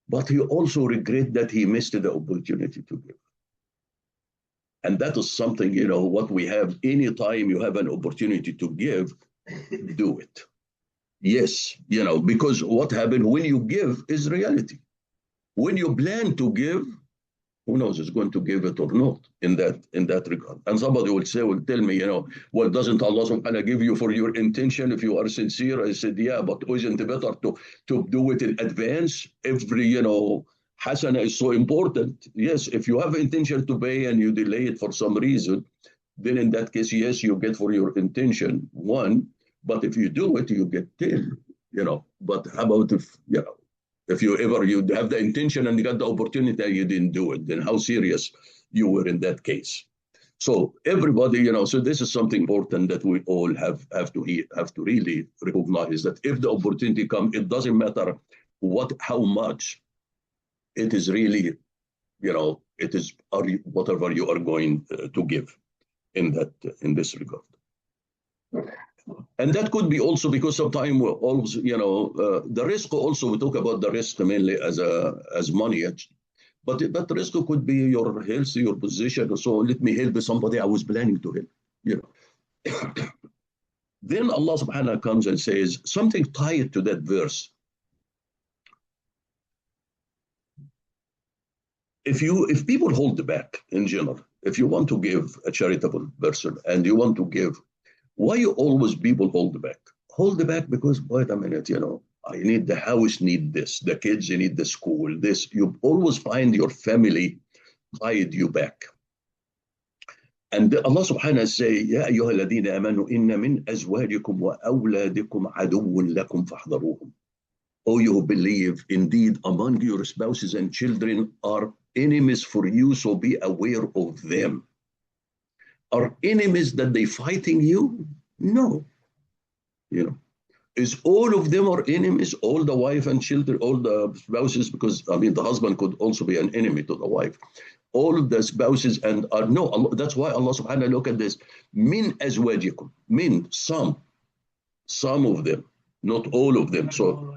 But he also regrets that he missed the opportunity to give. And that is something, what we have. Anytime you have an opportunity to give, do it. Yes, because what happened when you give is reality. When you plan to give, who knows is going to give it or not in that regard. And somebody will tell me, well, doesn't Allah subhanahu wa ta'ala give you for your intention if you are sincere? I said, yeah, but isn't it better to do it in advance? Every, hasana is so important. Yes, if you have intention to pay and you delay it for some reason, then in that case, yes, you get for your intention 1, but if you do it, you get 10, But how about if you have the intention and you got the opportunity and you didn't do it, then how serious you were in that case. So everybody, so this is something important that we all have to really recognize, that if the opportunity comes, it doesn't matter how much. It is really, it is whatever you are going to give in this regard. And that could be also because sometimes also, the risk also, we talk about the risk mainly as money, but that risk could be your health, your position. So let me help somebody I was planning to help. Then Allah subhanahu wa ta'ala comes and says something tied to that verse. If people hold back in general, if you want to give a charitable person and you want to give, why you always people hold back? Hold back because, wait a minute, I need the house, need this, the kids need the school, this. You always find your family guide you back. And Allah subhanahu wa ta'ala say, يا أيها الذين آمنوا إن من أزواجكم وأولادكم عدو لكم فاحذروهم. O you who believe, indeed among your spouses and children are enemies for you, so be aware of them. Are enemies that they fighting you? No. Is all of them are enemies, all the wife and children, all the spouses, because the husband could also be an enemy to the wife. All of the spouses and no, that's why Allah subhanahu wa ta'ala look at this. Min azwajikum, min, some of them, not all of them. So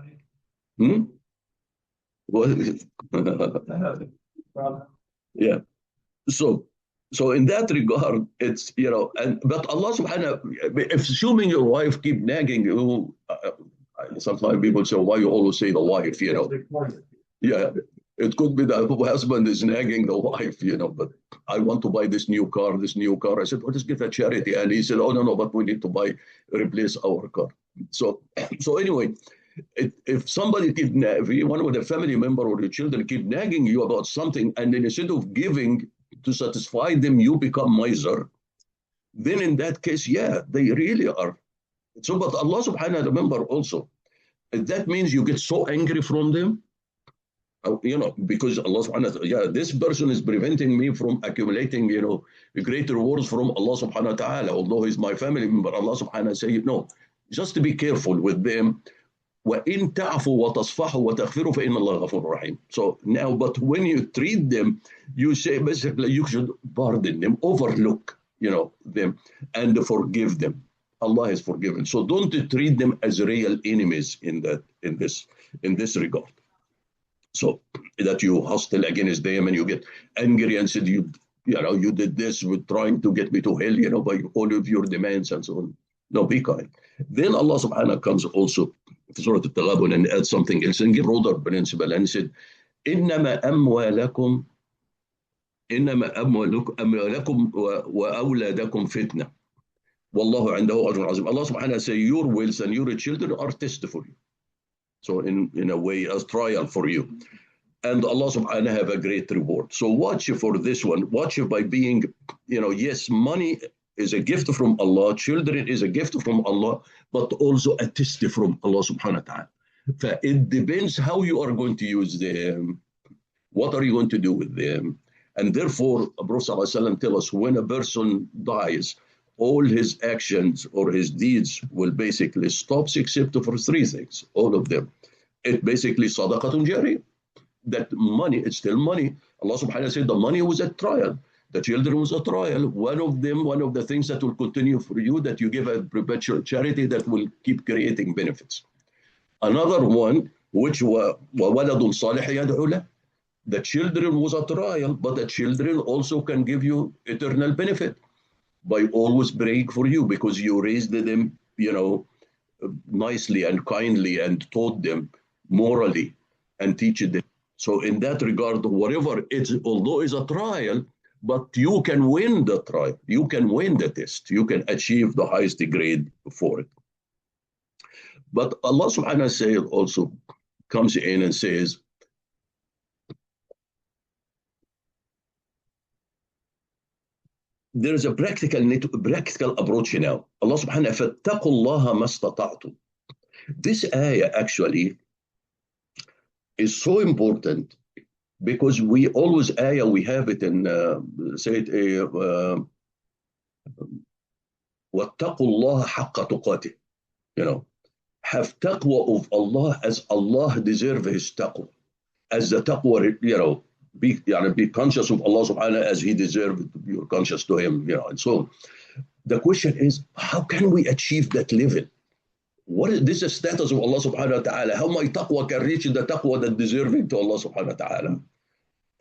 yeah. So in that regard, it's, but Allah subhanahu wa ta'ala, if assuming your wife keep nagging you, sometimes people say, why you always say the wife, Yeah, it could be that the husband is nagging the wife, but I want to buy this new car. I said, well, just give a charity. And he said, oh, no, but we need to replace our car. So anyway, if somebody if one of the family member or your children keep nagging you about something, and then instead of giving to satisfy them, you become miser, then in that case, yeah, they really are. So, but Allah subhanahu wa ta'ala, remember also, that means you get so angry from them, because Allah subhanahu wa ta'ala, yeah, this person is preventing me from accumulating, greater rewards from Allah subhanahu wa ta'ala, although he's my family member. Allah subhanahu wa ta'ala say, no, just to be careful with them. وَإِن تَعْفُوا وَتَصْفَحُوا وَتَغْفِرُوا فَإِنَّ اللَّهَ غَفُورٌ رَحِيمٌ. So now, but when you treat them, you say basically you should pardon them, overlook, them, and forgive them. Allah has forgiven. So don't treat them as real enemies in this regard. So that you hostile against them and you get angry and said you did this with trying to get me to hell, by all of your demands and so on. No, be kind. Then Allah subhanahu wa ta'ala comes also في سورة التغابن and add something else and give broader principle, and he said إنما أموالكم وأولادكم فتنة والله عنده أجر عظيم. Allah subhanahu wa ta'ala say your wills and your children are tested for you, so in a way as trial for you, and Allah subhanahu wa ta'ala have a great reward. So watch for this one, watch by being, yes, money is a gift from Allah, children is a gift from Allah, but also a test from Allah subhanahu wa ta'ala. It depends how you are going to use them, what are you going to do with them. And therefore, Prophet ﷺ tells us when a person dies, all his actions or his deeds will basically stop except for 3 things, all of them. It basically sadaqatun jariyah, that money, it's still money. Allah subhanahu wa ta'ala said the money was a trial. The children was a trial. One of the things that will continue for you, that you give a perpetual charity that will keep creating benefits. Another one, which وَوَلَدٌ صَالِحٌ يَدْعُو لَهُ. The children was a trial, but the children also can give you eternal benefit by always praying for you, because you raised them, nicely and kindly, and taught them morally and teach them. So in that regard, whatever it's, although it's a trial, but you can win the trial, you can win the test, you can achieve the highest grade for it. But Allah subhanahu wa ta'ala also comes in and says, there is a practical approach now. Allah subhanahu wa ta'ala, فَاتَّقُوا اللَّهَ مَا اسْتَطَعْتُمْ. This ayah actually is so important, because we always we have it in وَاتَّقُوا اللَّهَ حَقَّ تُقَاتِهِ. Have taqwa of Allah as Allah deserves his taqwa. As the taqwa, be conscious of Allah subhanahu wa ta'ala as he deserves you're conscious to him, and so on. The question is, how can we achieve that level? What is this status of Allah subhanahu wa ta'ala? How my taqwa can reach the taqwa that deserving to Allah subhanahu wa ta'ala?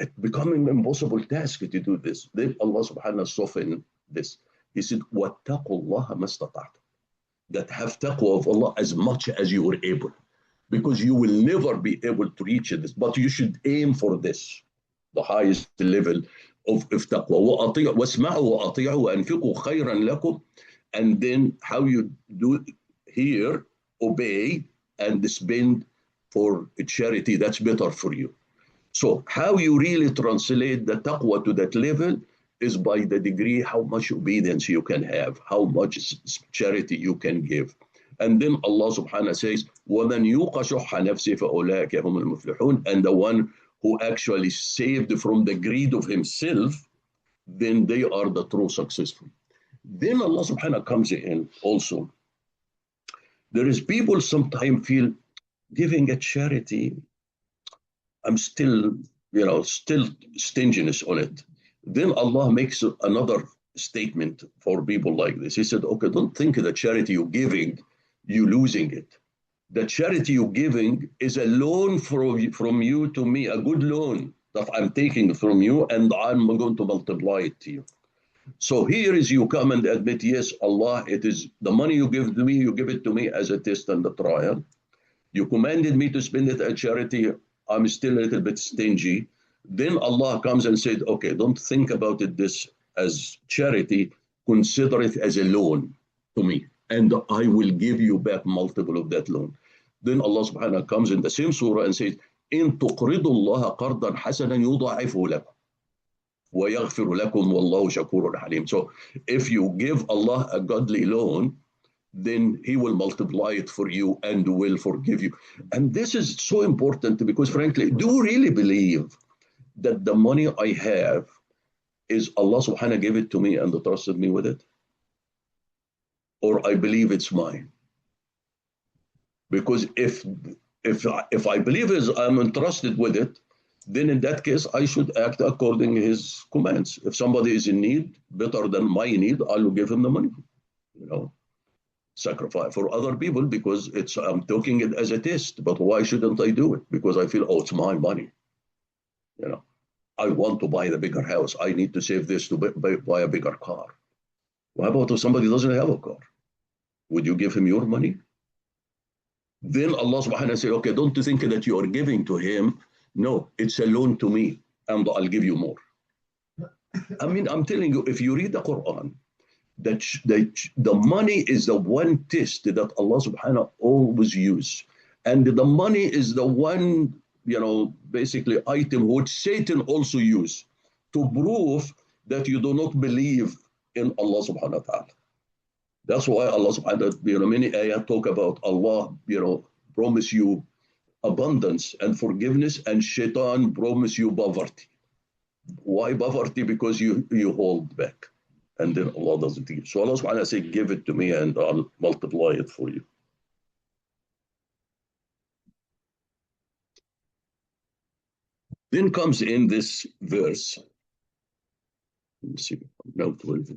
It's becoming an impossible task to do this. Then Allah subhanahu wa ta'ala softened this. He said, وَاتَّقُوا اللَّهَ مَا اسْتَطَعْتُمْ. That have taqwa of Allah as much as you are able. Because you will never be able to reach this, but you should aim for this, the highest level of taqwa. وَاسْمَعُوا وَأَطِيعُوا وَأَنْفِقُوا خَيْرًا لَكُمْ. And then how you do here, obey and spend for charity, that's better for you. So how you really translate the taqwa to that level is by the degree how much obedience you can have, how much charity you can give. And then Allah subhanahu wa ta'ala says, وَمَنْ يُوقَ شُحَّ نَفْسِهِ فَأُولَٰئِكَ هُمُ الْمُفْلِحُونَ. And the one who actually saved from the greed of himself, then they are the true successful. Then Allah subhanahu wa ta'ala comes in also. There is people sometimes feel giving a charity, I'm still stinginess on it. Then Allah makes another statement for people like this. He said, okay, don't think the charity you're giving, you're losing it. The charity you're giving is a loan from you to me, a good loan that I'm taking from you, and I'm going to multiply it to you. So here is you come and admit, yes, Allah, it is the money you give to me, you give it to me as a test and a trial. You commanded me to spend it at charity, I'm still a little bit stingy. Then Allah comes and said, okay, don't think about it this as charity, consider it as a loan to me, and I will give you back multiple of that loan. Then Allah subhanahu wa ta'ala comes in the same surah and says, إِن تُقْرِضُوا اللَّهَ قَرْضًا حَسَنًا يُضَاعِفْهُ لَكُمْ وَيَغْفِرُ لَكُمْ وَاللَّهُ شَكُورٌ حَلِيمٌ. So if you give Allah a godly loan, then he will multiply it for you and will forgive you. And this is so important, because frankly, do you really believe that the money I have is Allah subhanahu wa ta'ala gave it to me and trusted me with it? Or I believe it's mine? Because if I believe I'm entrusted with it, then in that case I should act according to his commands. If somebody is in need, better than my need, I'll give him the money. Sacrifice for other people, because I'm taking it as a test. But why shouldn't I do it? Because I feel, it's my money. I want to buy the bigger house. I need to save this to buy a bigger car. What about if somebody doesn't have a car? Would you give him your money? Then Allah subhanahu wa ta'ala say, okay, don't think that you are giving to him. No, it's a loan to me, and I'll give you more. I mean, I'm telling you, if you read the Quran, that the money is the one test that Allah subhanahu wa ta'ala always use. And the money is the one, basically item which Satan also use to prove that you do not believe in Allah subhanahu wa ta'ala. That's why Allah subhanahu wa ta'ala, many ayat talk about Allah, promise you abundance and forgiveness, and Shaitan promise you poverty. Why poverty? Because you hold back. And then Allah doesn't give. So Allah subhanahu wa ta'ala say, give it to me and I'll multiply it for you. Then comes in this verse, Let's see, now 12,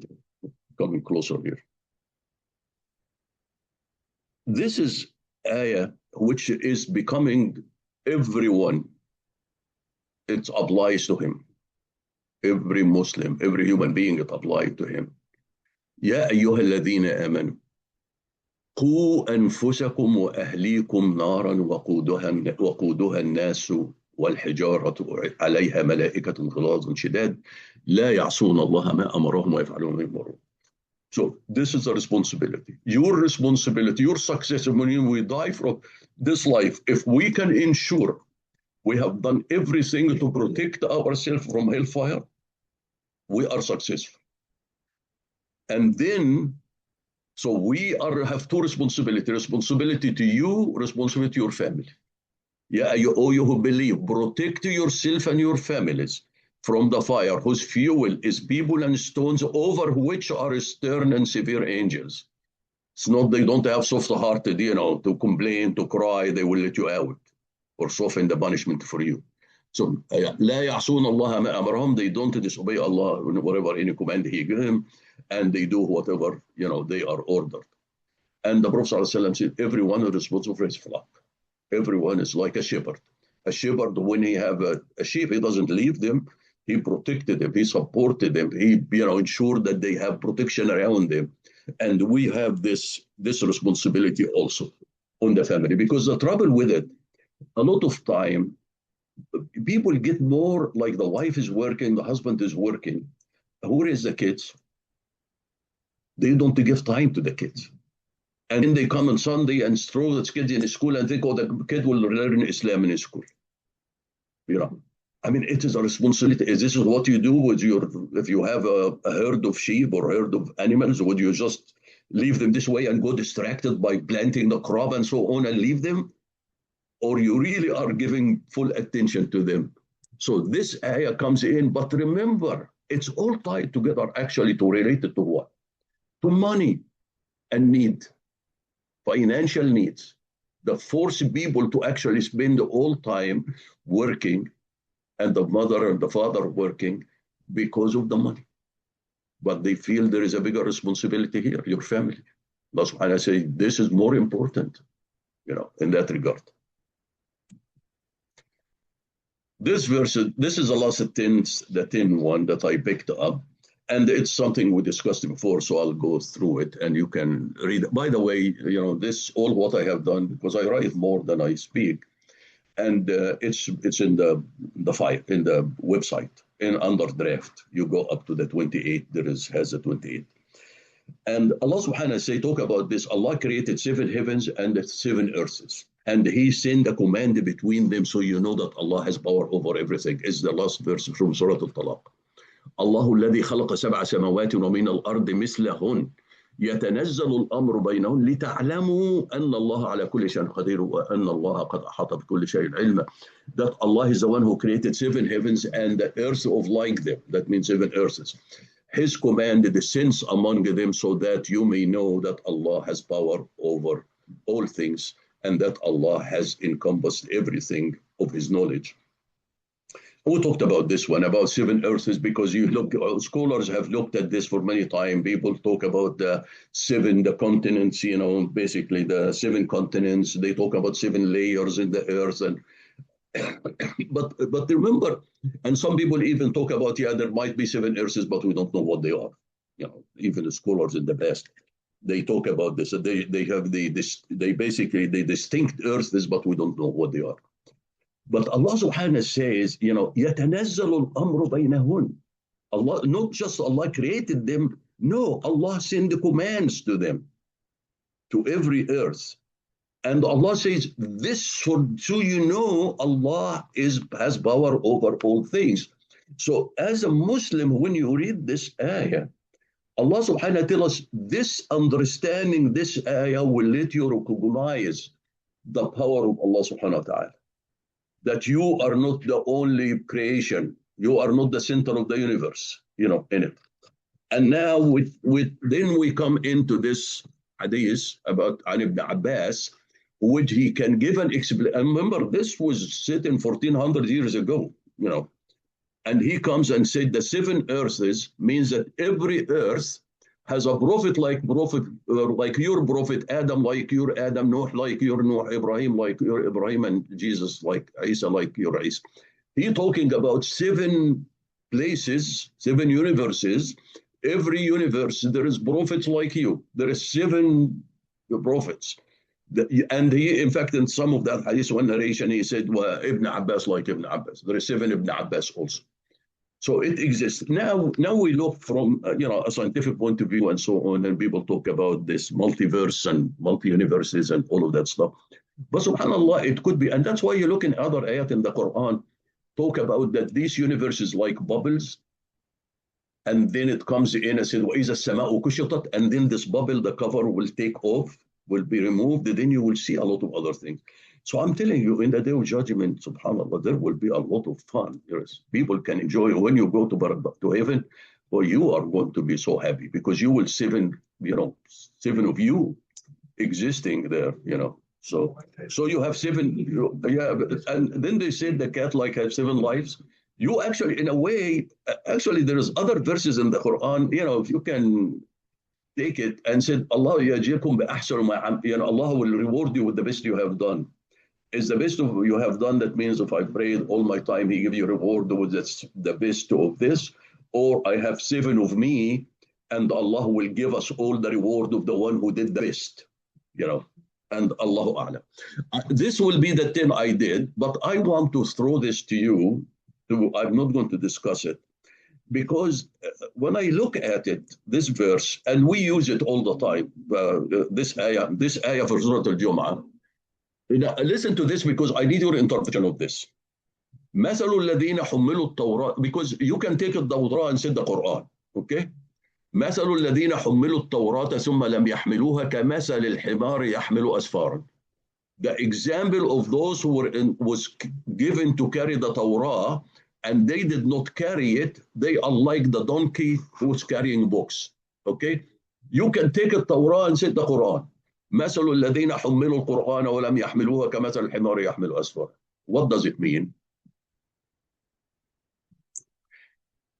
coming closer here. This is ayah which is becoming everyone. It applies to him. Every Muslim, every human being, it applies to him. يا أيها الذين آمنوا قوا أنفسكم وأهليكم نارا وقودها الناس والحجارة عليها ملائكة غلاظ شداد لا يعصون الله ما أمرهم ويفعلون ما يؤمرون. So this is a responsibility. Your responsibility, your success when we die from this life, if we can ensure we have done everything to protect ourselves from hellfire, we are successful. And then, so we have two responsibilities. Responsibility to you, responsibility to your family. Yeah, you who believe, protect yourself and your families from the fire, whose fuel is people and stones, over which are stern and severe angels. It's not they don't have soft-hearted, to complain, to cry, they will let you out or soften the punishment for you. So, لا يعصون الله ما أمرهم, they don't disobey Allah, whatever any command He gives them, and they do whatever, they are ordered. And the Prophet ﷺ said, everyone is responsible for his flock. Everyone is like a shepherd. A shepherd, when he have a sheep, he doesn't leave them. He protected them. He supported them. He, ensured that they have protection around them. And we have this responsibility also on the family. Because the trouble with it, a lot of time, people get more like the wife is working, the husband is working. Who raise the kids? They don't give time to the kids. And then they come on Sunday and throw the kids in school and think, the kid will learn Islam in school. I mean, it is a responsibility. This is what you do with if you have a herd of sheep or herd of animals, would you just leave them this way and go distracted by planting the crop and so on and leave them? Or you really are giving full attention to them? So this ayah comes in, but remember, it's all tied together actually to related to what? To money and need. Financial needs that force people to actually spend all time working, and the mother and the father working because of the money. But they feel there is a bigger responsibility here, your family. That's why I say this is more important, in that regard. This verse, this is the last 10 one that I picked up. And it's something we discussed before, so I'll go through it and you can read it. By the way, this all what I have done, because I write more than I speak, and it's in the file, in the website, in under draft. You go up to the 28. Has a 28. And Allah subhanahu wa ta'ala talk about this. Allah created 7 heavens and 7 earths. And He sent a command between them, so you know that Allah has power over everything. It's the last verse from Surah Al-Talaq. الله الذي خلق 7 سماوات ومن الأرض مثلهن يتنزل الأمر بينهن لتعلموا أن الله على كل شيء قدير وأن الله قد أحاط بكل شيء علما. That Allah is the one who created 7 heavens and the earth of like them. That means 7 earths. His command descends among them so that you may know that Allah has power over all things and that Allah has encompassed everything of His knowledge. We talked about this one, about 7 earths, because scholars have looked at this for many times. People talk about the continents, basically the 7 continents. They talk about 7 layers in the earth. And but remember, and some people even talk about, there might be 7 earths, but we don't know what they are. Even the scholars in the past, they talk about this. They have the distinct earths, but we don't know what they are. But Allah subhanahu wa ta'ala says, يَتَنَزَّلُ الْأَمْرُ بَيْنَهُنْ. Allah, not just Allah created them, no, Allah sent the commands to them, to every earth. And Allah says, this so Allah has power over all things. So as a Muslim, when you read this ayah, Allah subhanahu wa ta'ala tells us, this understanding this ayah will let you recognize the power of Allah subhanahu wa ta'ala. That you are not the only creation. You are not the center of the universe, in it. And now then we come into this hadith about Ali ibn Abbas, which he can give an explanation. Remember, this was said in 1400 years ago, And he comes and said the 7 earths means that every earth has a prophet like your prophet, Adam like your Adam, Noah like your Noah, Ibrahim like your Ibrahim, and Jesus like Isa like your Isa. He talking about 7 places, 7 universes. Every universe there is prophets like you. There is 7 prophets. And he, in fact, in some of that hadith, one narration, he said, well, Ibn Abbas like Ibn Abbas. There are 7 Ibn Abbas also. So it exists. Now we look from a scientific point of view and so on, and people talk about this multiverse and multi-universes and all of that stuff. But subhanAllah, it could be, and that's why you look in other ayat in the Quran, talk about that these universes like bubbles, and then it comes in and says, وَإِذَا السَّمَاءُ كُشِطَتْ, and then this bubble, the cover will take off, will be removed, and then you will see a lot of other things. So I'm telling you, in the day of judgment, subhanAllah, there will be a lot of fun. Yes, people can enjoy when you go to heaven, or you are going to be so happy because you will 7 of you existing there, So you have 7, yeah, and then they said the cat like has 7 lives. You actually, in a way, there's other verses in the Quran, if you can take it and said, Allah yajikum bi ahsanu ma, Allah will reward you with the best you have done. Is the best of you have done, that means if I prayed all my time, he give you reward with the best of this, or I have 7 of me, and Allah will give us all the reward of the one who did the best, and Allahu A'lam. This will be the 10 I did, but I want to throw this to you. I'm not going to discuss it, because when I look at it, this verse, and we use it all the time, this ayah for Surah Al-Jum'ah, listen to this because I need your interpretation of this. مثل الذين حملوا التوراة, because you can take the Torah and say the Quran, okay? مثل الذين حملوا التوراة ثم لم يحملوها كمثل الحمار يحمل أسفارا. The example of those who was given to carry the Torah and they did not carry it, they are like the donkey who is carrying books, okay? You can take the Torah and say the Quran. مثل الذين حملوا القرآن ولم يحملوها كمثل الحمار يحمل أسفارا. What does it mean?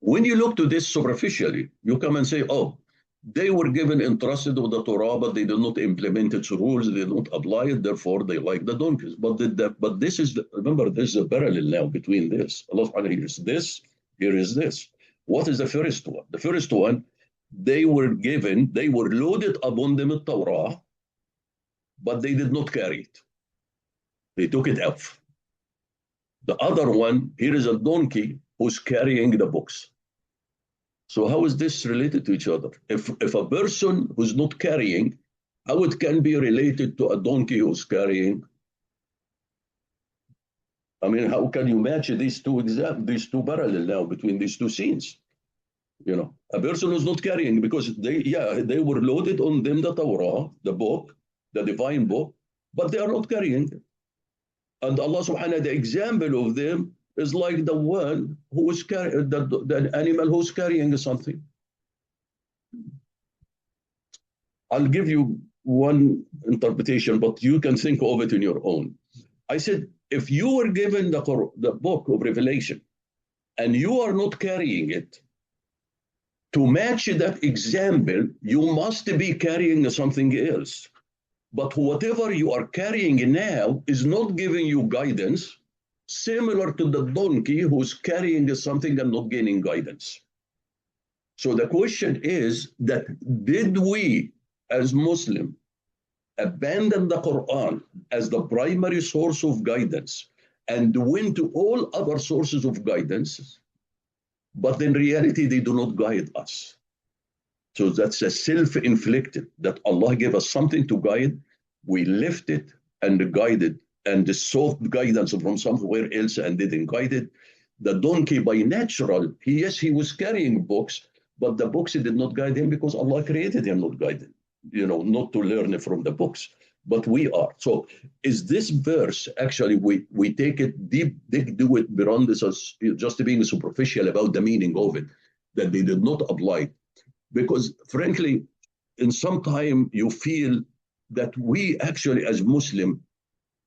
When you look to this superficially, you come and say, oh, they were given entrusted with the Torah, but they did not implement its rules, they did not apply it, therefore they like the donkeys. But this is, remember, there's a parallel now between this. Allah subhanahu wa ta'ala, here is this, here is this. What is the first one? The first one, they were loaded upon them with Torah, but they did not carry it. They took it off. The other one, here is a donkey who's carrying the books. So how is this related to each other? If a person who's not carrying, how it can be related to a donkey who's carrying? I mean, how can you match these two parallel now between these two scenes? A person who's not carrying, because they were loaded on them the Torah, the book, the divine book, but they are not carrying it. And Allah subhanahu wa ta'ala, the example of them is like the one who is carrying the animal who's carrying something. I'll give you one interpretation, but you can think of it in your own. I said, if you were given the book of Revelation and you are not carrying it, to match that example, you must be carrying something else. But whatever you are carrying now is not giving you guidance, similar to the donkey who's carrying something and not gaining guidance. So the question is that, did we as Muslim abandon the Quran as the primary source of guidance and went to all other sources of guidance, but in reality they do not guide us? So that's a self-inflicted, that Allah gave us something to guide, we left it and guided and sought guidance from somewhere else and didn't guide it. The donkey by natural, he was carrying books, but the books did not guide him because Allah created him not guided, not to learn from the books, but we are. So is this verse, actually, we take it deep, do it beyond this as just being superficial about the meaning of it, that they did not apply it. Because frankly, in some time you feel that we actually as Muslim,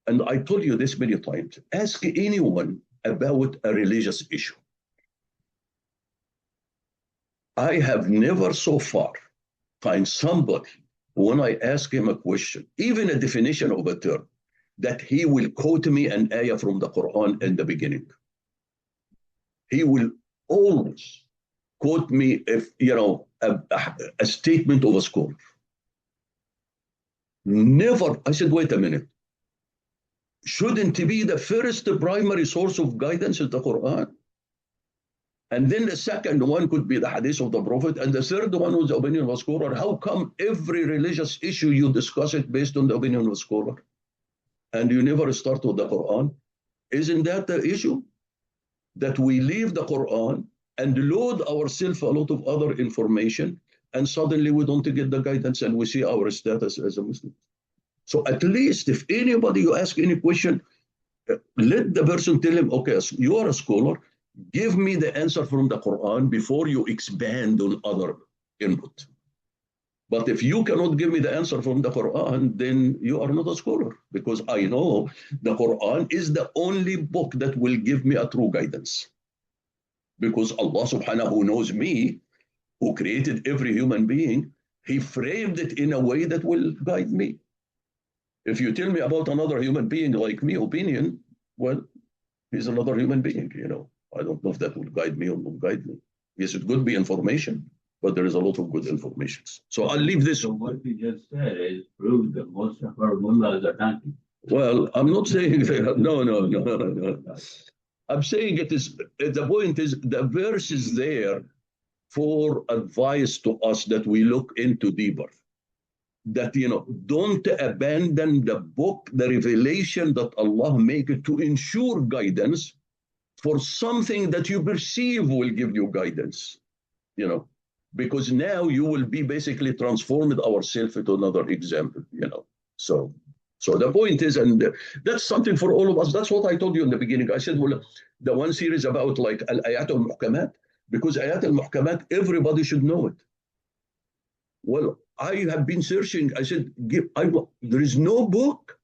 and I told you this many times, ask anyone about a religious issue. I have never so far find somebody, when I ask him a question, even a definition of a term, that he will quote me an ayah from the Quran in the beginning. He will always quote me, if a statement of a scholar. Never. I said, wait a minute. Shouldn't it be the first primary source of guidance is the Quran? And then the second one could be the hadith of the Prophet, and the third one was the opinion of a scholar. How come every religious issue you discuss it based on the opinion of a scholar? And you never start with the Quran? Isn't that the issue? That we leave the Quran and load ourselves a lot of other information, and suddenly we don't get the guidance and we see our status as a Muslim. So at least if anybody you ask any question, let the person tell him, okay, you are a scholar, give me the answer from the Quran before you expand on other input. But if you cannot give me the answer from the Quran, then you are not a scholar, because I know the Quran is the only book that will give me a true guidance. Because Allah subhanahu knows me, who created every human being, He framed it in a way that will guide me. If you tell me about another human being like me, opinion, well, he's another human being, I don't know if that will guide me or not guide me. Yes, it could be information, but there is a lot of good information. So I'll leave this. So what you just said is proved that most of our mullahs are donkey. Well, I'm not saying that. No. I'm saying the point is the verse is there for advice to us that we look into deeper. That, don't abandon the book, the revelation that Allah make it to ensure guidance for something that you perceive will give you guidance, because now you will be basically transformed ourselves into another example, So the point is, and that's something for all of us. That's what I told you in the beginning. I said, well, the one series about like al-ayat al-muhkamat, because ayat al-muhkamat, everybody should know it. Well, I have been searching. I said, there is no book,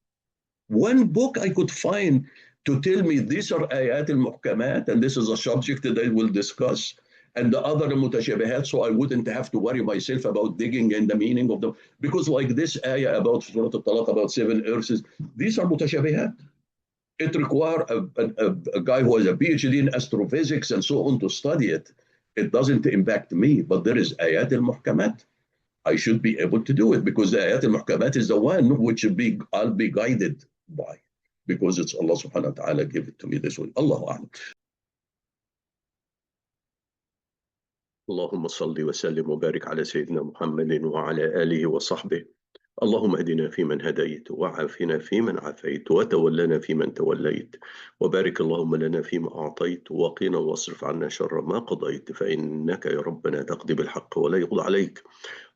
one book I could find to tell me these are ayat al-muhkamat and this is a subject that I will discuss, and the other mutashabihat, so I wouldn't have to worry myself about digging in the meaning of them. Because like this ayah about Surah Al-Talaq, about 7 earths, these are mutashabihat. It requires a guy who has a PhD in astrophysics and so on to study it. It doesn't impact me, but there is ayat al-muhkamat. I should be able to do it, because the ayat al-muhkamat is the one which I'll be guided by, because it's Allah subhanahu wa ta'ala give it to me this way. Allahu a'lam. اللهم صل وسلم وبارك على سيدنا محمد وعلى آله وصحبه. اللهم اهدنا فيمن هديت، وعافنا فيمن عافيت، وتولنا فيمن توليت، وبارك اللهم لنا فيما أعطيت، وقنا واصرف عنا شر ما قضيت، فإنك يا ربنا تقضي بالحق ولا يقضى عليك.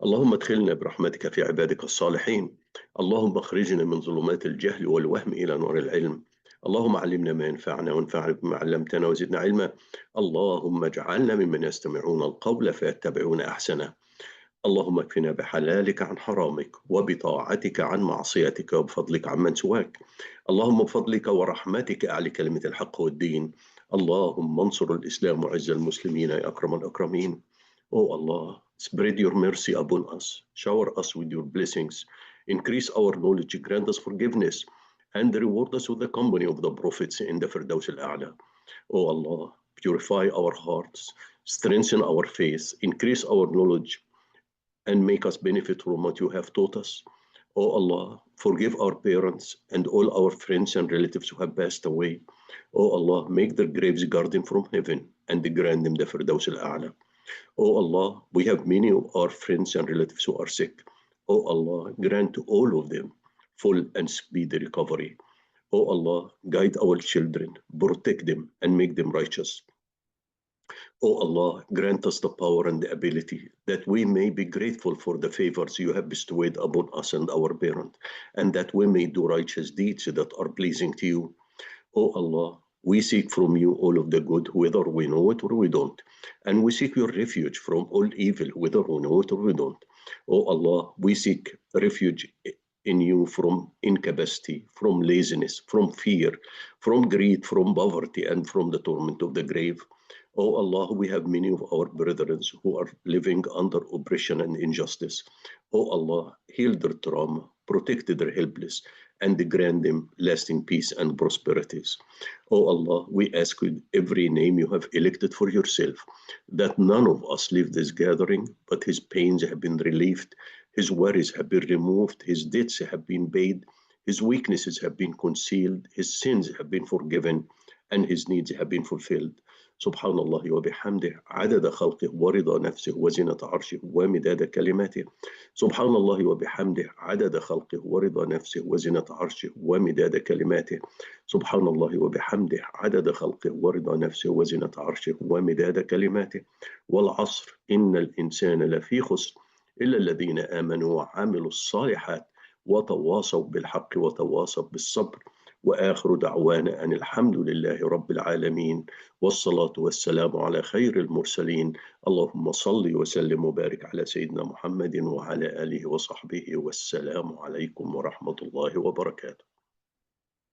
اللهم ادخلنا برحمتك في عبادك الصالحين. اللهم اخرجنا من ظلمات الجهل والوهم إلى نور العلم. اللهم علمنا ما ينفعنا وانفعنا بما علمتنا وزدنا علما. اللهم اجعلنا ممن يستمعون القول فيتبعون أحسنه. اللهم اكفنا بحلالك عن حرامك، وبطاعتك عن معصيتك، وبفضلك عمن سواك. اللهم بفضلك ورحمتك أعلي كلمة الحق والدين. اللهم انصر الإسلام وعز المسلمين يا أكرم الأكرمين. Oh Allah, spread your mercy upon us, shower us with your blessings, increase our knowledge, grant us forgiveness, and reward us with the company of the prophets in the Firdaus al-A'la. Oh Allah, purify our hearts, strengthen our faith, increase our knowledge, and make us benefit from what you have taught us. Oh Allah, forgive our parents and all our friends and relatives who have passed away. Oh Allah, make their graves guarded from heaven and grant them the Firdaus al-A'la. Oh Allah, we have many of our friends and relatives who are sick. Oh Allah, grant to all of them full and speedy recovery. Oh Allah, guide our children, protect them, and make them righteous. Oh Allah, grant us the power and the ability that we may be grateful for the favors you have bestowed upon us and our parents, and that we may do righteous deeds that are pleasing to you. Oh Allah, we seek from you all of the good, whether we know it or we don't. And we seek your refuge from all evil, whether we know it or we don't. Oh Allah, we seek refuge in you from incapacity, from laziness, from fear, from greed, from poverty, and from the torment of the grave. Oh Allah, we have many of our brethren who are living under oppression and injustice. Oh Allah, heal their trauma, protect their helpless, and grant them lasting peace and prosperities. Oh Allah, we ask with every name you have elected for yourself, that none of us leave this gathering, but his pains have been relieved, his worries have been removed, his debts have been paid, his weaknesses have been concealed, his sins have been forgiven, and his needs have been fulfilled. سبحان الله وبحمده عدد خلقه ورضا نفسه وزنة عرشه ومداد كلماته. سبحان الله وبحمده عدد خلقه ورضا نفسه وزنة عرشه ومداد كلماته. سبحان الله وبحمده عدد خلقه ورضا نفسه وزنة عرشه ومداد كلماته. والعصر إن الإنسان لفي خسر إلا الذين آمنوا وعملوا الصالحات وتواصوا بالحق وتواصوا بالصبر. وآخر دعوانا أن الحمد لله رب العالمين والصلاة والسلام على خير المرسلين. اللهم صل وسلم وبارك على سيدنا محمد وعلى آله وصحبه والسلام عليكم ورحمة الله وبركاته.